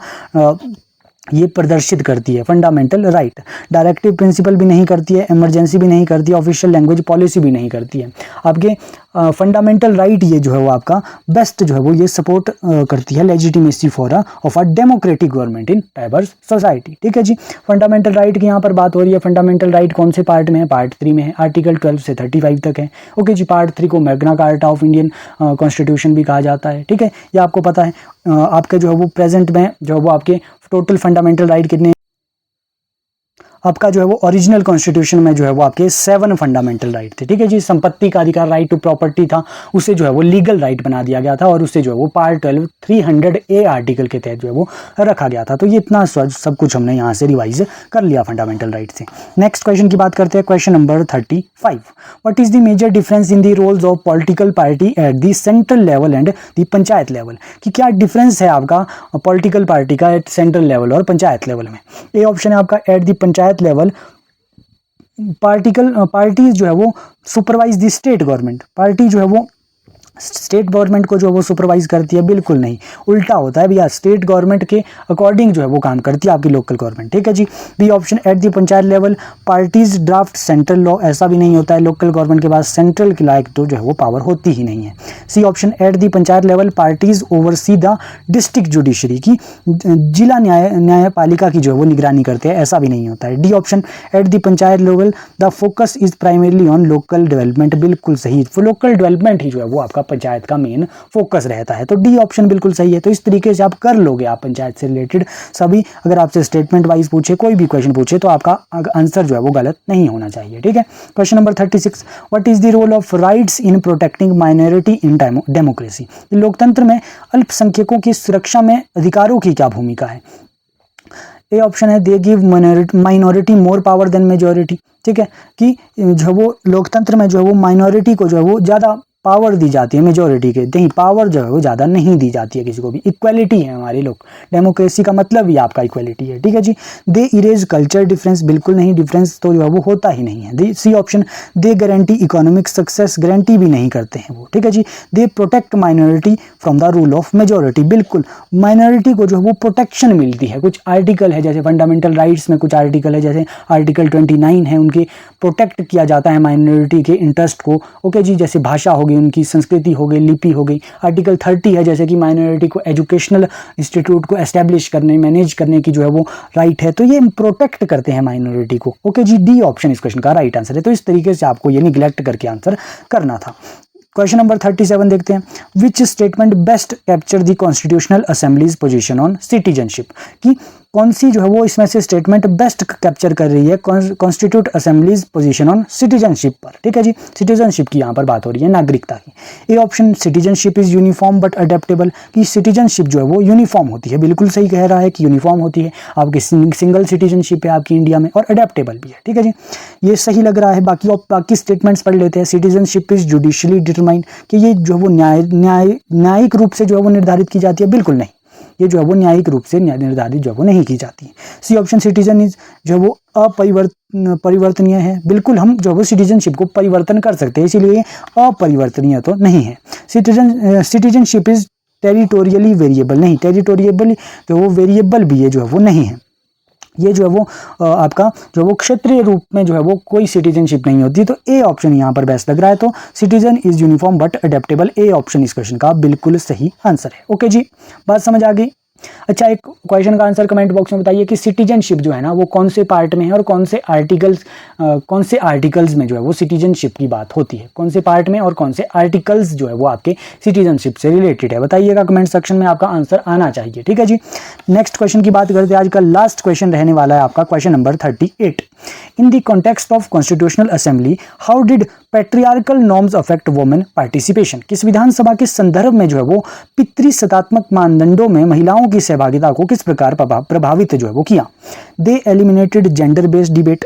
Speaker 1: ये प्रदर्शित करती है। फंडामेंटल राइट डायरेक्टिव प्रिंसिपल भी नहीं करती है, इमरजेंसी भी नहीं करती है, ऑफिशियल लैंग्वेज पॉलिसी भी नहीं करती है। आपके फंडामेंटल राइट ये जो है वो आपका बेस्ट जो है वो ये सपोर्ट करती है legitimacy for of a democratic government in diverse society. ठीक है जी। फंडामेंटल राइट की यहाँ पर बात हो रही है। फंडामेंटल राइट कौन से पार्ट में है? पार्ट 3 में है। आर्टिकल 12 से 35 तक है। ओके जी। पार्ट 3 को Magna carta of Indian constitution भी कहा जाता है। ठीक है, ये आपको पता है। आपके जो है वो प्रेजेंट में जो है वो आपके टोटल फंडामेंटल राइट कितने, आपका जो है वो ओरिजिनल कॉन्स्टिट्यूशन में जो है वो आपके 7 फंडामेंटल राइट थे। ठीक है जी। संपत्ति का अधिकार, राइट टू प्रॉपर्टी था, उसे जो है वो लीगल राइट बना दिया गया था और उससे जो है वो पार्ट 12 300A आर्टिकल के तहत जो है वो रखा गया था। तो ये इतना सब कुछ हमने यहाँ से रिवाइज कर लिया फंडामेंटल राइट से। नेक्स्ट क्वेश्चन की बात करते हैं। Question number 35, what is the major difference in the roles of political party at the central level and the panchayat level, कि क्या डिफरेंस है आपका पॉलिटिकल पार्टी का एट सेंट्रल लेवल और पंचायत लेवल में? ए ऑप्शन है आपका at the panchayat level, party जो है वो supervise the state government, party जो है वो स्टेट गवर्नमेंट को जो वो सुपरवाइज करती है? बिल्कुल नहीं, उल्टा होता है भैया। स्टेट गवर्नमेंट के अकॉर्डिंग जो है वो काम करती है आपकी लोकल गवर्नमेंट। ठीक है जी। B option at the panchayat level, parties draft central law, ऐसा भी नहीं होता है। लोकल गवर्नमेंट के पास सेंट्रल के लायक तो जो है वो पावर होती ही नहीं है। C option at the panchayat level, parties oversee the district judiciary, की जिला न्यायपालिका की जो है वो निगरानी करते हैं, ऐसा भी नहीं होता है। D option at the panchayat level, the focus is primarily on local development, बिल्कुल सही। लोकल डेवलपमेंट ही जो है वो आपका पंचायत का मेन फोकस रहता है। तो डी ऑप्शन बिल्कुल सही है। तो इस तरीके से आप कर लोगे आप पंचायत से रिलेटेड सभी, अगर आपसे स्टेटमेंट वाइज पूछे, कोई भी क्वेश्चन पूछे, तो आपका आंसर जो है वो गलत नहीं होना चाहिए। ठीक है। Question number 36, what is the role of rights in protecting minority in democracy, लोकतंत्र में अल्पसंख्यकों की सुरक्षा में अधिकारों की क्या भूमिका है? ए ऑप्शन है, they give minority more power than majority. ठीक है, कि जो वो लोकतंत्र में जो है वो माइनॉरिटी को जो है वो ज़्यादा पावर दी जाती है मेजॉरिटी के, नहीं पावर जो है वो ज़्यादा नहीं दी जाती है किसी को भी। इक्वलिटी है हमारे लोग, डेमोक्रेसी का मतलब ही आपका इक्वलिटी है। ठीक है जी। दे इरेज कल्चर डिफरेंस, बिल्कुल नहीं, डिफरेंस तो जो है वो होता ही नहीं है। C option, they guarantee economic success, guarantee भी नहीं करते हैं वो। ठीक है जी। They protect minority from the rule of majority, बिल्कुल माइनॉरिटी को जो है वो प्रोटेक्शन मिलती है। कुछ आर्टिकल है जैसे फंडामेंटल राइट्स में कुछ आर्टिकल है, जैसे आर्टिकल 29 है, उनके प्रोटेक्ट किया जाता है माइनॉरिटी के इंटरेस्ट को। ओके जी। जैसे भाषा होगी, उनकी संस्कृति हो गई, लिपि हो गई। आर्टिकल 30 है जैसे कि माइनॉरिटी को एजुकेशनल इंस्टीट्यूट को एस्टेब्लिश करने, मैनेज करने की जो है वो राइट है। तो ये प्रोटेक्ट करते हैं माइनॉरिटी को। ओके जी। डी ऑप्शन इस क्वेश्चन का राइट आंसर है। तो इस तरीके से आपको ये निगलेक्ट करके आंसर करना था। क्वेश्चन नंबर 37 देखते हैं। Which statement best capture the constitutional assemblies position on citizenship, कि कौन सी जो है वो इसमें से स्टेटमेंट बेस्ट कैप्चर कर रही है constitute assemblies position on citizenship पर। ठीक है जी, सिटीजनशिप की यहाँ पर बात हो रही है, नागरिकता की। A option citizenship is uniform but adaptable, कि सिटीजनशिप जो है वो यूनिफॉर्म होती है, बिल्कुल सही कह रहा है कि यूनिफॉर्म होती है, आपकी सिंगल सिटीजनशिप है आपकी इंडिया में, और अडेप्टेबल भी है। ठीक है जी, ये सही लग रहा है। बाकी स्टेटमेंट्स पढ़ लेते हैं। सिटीजनशिप इज जुडिशली डिटरमाइंड, कि ये जो है वो न्यायिक रूप से जो है वो निर्धारित की जाती है, बिल्कुल नहीं, ये जो है वो न्यायिक रूप से निर्धारित जो है वो नहीं की जाती। सी ऑप्शन सिटीजन इज जो है वो अपरिवर्तनीय है, बिल्कुल हम जो है वो सिटीजनशिप को परिवर्तन कर सकते हैं, इसीलिए अपरिवर्तनीय तो नहीं है। सिटीजनशिप इज टेरिटोरियली वेरिएबल, नहीं, टेरिटोरियबल जो वो वेरिएबल भी है जो है वो नहीं है। ये जो है वो आपका जो वो क्षेत्रीय रूप में जो है वो कोई सिटीजनशिप नहीं होती। तो ए ऑप्शन यहाँ पर बेस्ट लग रहा है। तो citizen is uniform but adaptable, A option इस क्वेश्चन का बिल्कुल सही आंसर है। ओके जी, बात समझ आ गई। अच्छा, एक क्वेश्चन का आंसर कमेंट बॉक्स में बताइए कि सिटीजनशिप जो है ना वो कौन से पार्ट में है और कौन से आर्टिकल्स में जो है वो सिटीजनशिप की बात होती है, कौन से पार्ट में और कौन से आर्टिकल्स जो है वो आपके सिटीजनशिप से रिलेटेड है, बताइएगा कमेंट सेक्शन में, आपका आंसर आना चाहिए। ठीक है जी, नेक्स्ट क्वेश्चन की बात करते हैं। आज का लास्ट क्वेश्चन रहने वाला है आपका question number 38। In the context of constitutional assembly how did patriarchal norms affect women participation, किस विधानसभा के संदर्भ में जो है वो पितृसत्तात्मक मानदंडों में महिलाओं की सहभागिता को किस प्रकार प्रभावित जो है वो किया। दे एलिमिनेटेड जेंडर बेस्ड डिबेट,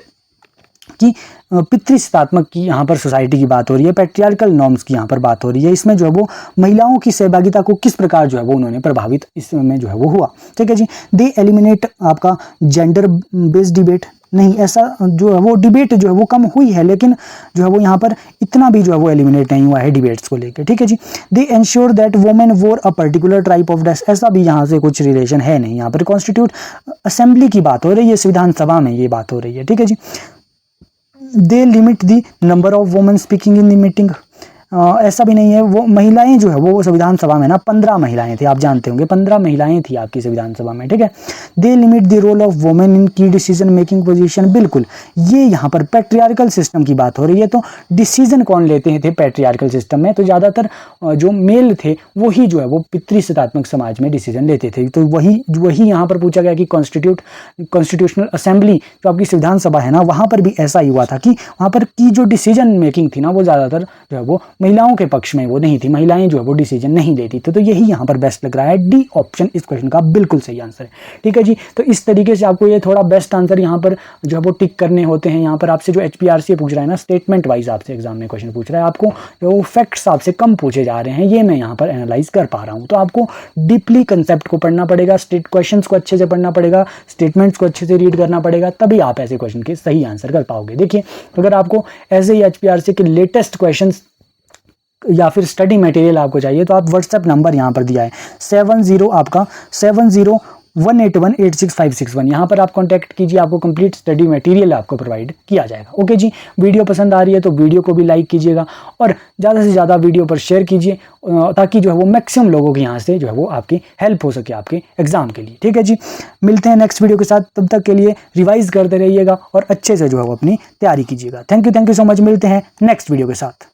Speaker 1: कि पितृसत्तात्मक की यहाँ पर सोसाइटी की बात हो रही है, पैट्रियार्कल नॉर्म्स की यहाँ पर बात हो रही है, इसमें जो है वो महिलाओं की सहभागिता को किस प्रकार जो है वो उन्होंने प्रभावित इसमें जो है वो हुआ। ठीक है जी, दे एलिमिनेट आपका जेंडर बेस्ड डिबेट, नहीं, ऐसा जो है वो डिबेट जो है वो कम हुई है, लेकिन जो है वो यहाँ पर इतना भी जो है वो एलिमिनेट नहीं हुआ है डिबेट्स को लेकर। ठीक है जी, दे एंश्योर दैट वुमेन वोर a particular type of dress, ऐसा भी यहाँ से कुछ रिलेशन है नहीं। यहाँ पर कॉन्स्टिट्यूट असेंबली की बात हो रही है, संविधान सभा में ये बात हो रही है। ठीक है जी, they limit the number of women speaking in the meeting, ऐसा भी नहीं है। वो महिलाएं जो है वो संविधान सभा में ना 15 महिलाएं थी, आप जानते होंगे 15 महिलाएं थी आपकी संविधान सभा में। ठीक है, they limit the role of women in key decision making position, बिल्कुल ये यहाँ पर पैट्रियार्कल सिस्टम की बात हो रही है। तो डिसीजन कौन लेते थे पैट्रियार्कल सिस्टम में, तो ज़्यादातर जो मेल थे वही जो है वो पितृसत्तात्मक समाज में डिसीजन लेते थे। तो वही यहाँ पर पूछा गया कि कॉन्स्टिट्यूशनल असेंबली जो आपकी संविधान सभा है ना, वहाँ पर भी ऐसा ही हुआ था कि वहाँ पर की जो डिसीजन मेकिंग थी ना वो ज़्यादातर जो है वो महिलाओं के पक्ष में वो नहीं थी, महिलाएं जो है वो डिसीजन नहीं लेती थी। तो यही यहाँ पर बेस्ट लग रहा है, डी ऑप्शन इस क्वेश्चन का बिल्कुल सही आंसर है। ठीक है जी, तो इस तरीके से आपको ये थोड़ा बेस्ट आंसर यहाँ पर जो है वो टिक करने होते हैं। यहाँ पर आपसे जो HPRC पूछ रहा है ना, स्टेटमेंट वाइज आपसे एग्जाम में क्वेश्चन पूछ रहा है, आपको जो फैक्ट्स आपसे कम पूछे जा रहे हैं, ये मैं यहाँ पर एनालाइज कर पा रहा हूँ। तो आपको डीपली कंसेप्ट को पढ़ना पड़ेगा, क्वेश्चन को अच्छे से पढ़ना पड़ेगा, स्टेटमेंट्स को अच्छे से रीड करना पड़ेगा, तभी आप ऐसे क्वेश्चन के सही आंसर कर पाओगे। देखिए, अगर आपको ऐसे ही HPRC के लेटेस्ट क्वेश्चन या फिर स्टडी मटेरियल आपको चाहिए तो आप व्हाट्सएप नंबर यहाँ पर दिया है 70 यहाँ पर आप कांटेक्ट कीजिए, आपको कंप्लीट स्टडी मटेरियल आपको प्रोवाइड किया जाएगा। ओके जी, वीडियो पसंद आ रही है तो वीडियो को भी लाइक कीजिएगा और ज़्यादा से ज़्यादा वीडियो पर शेयर कीजिए, ताकि जो है वो मैक्सिमम लोगों के यहाँ से जो है वो आपकी हेल्प हो सके आपके एग्जाम के लिए। ठीक है जी, मिलते हैं नेक्स्ट वीडियो के साथ, तब तक के लिए रिवाइज करते रहिएगा और अच्छे से जो है वो अपनी तैयारी कीजिएगा। थैंक यू सो मच, मिलते हैं नेक्स्ट वीडियो के साथ।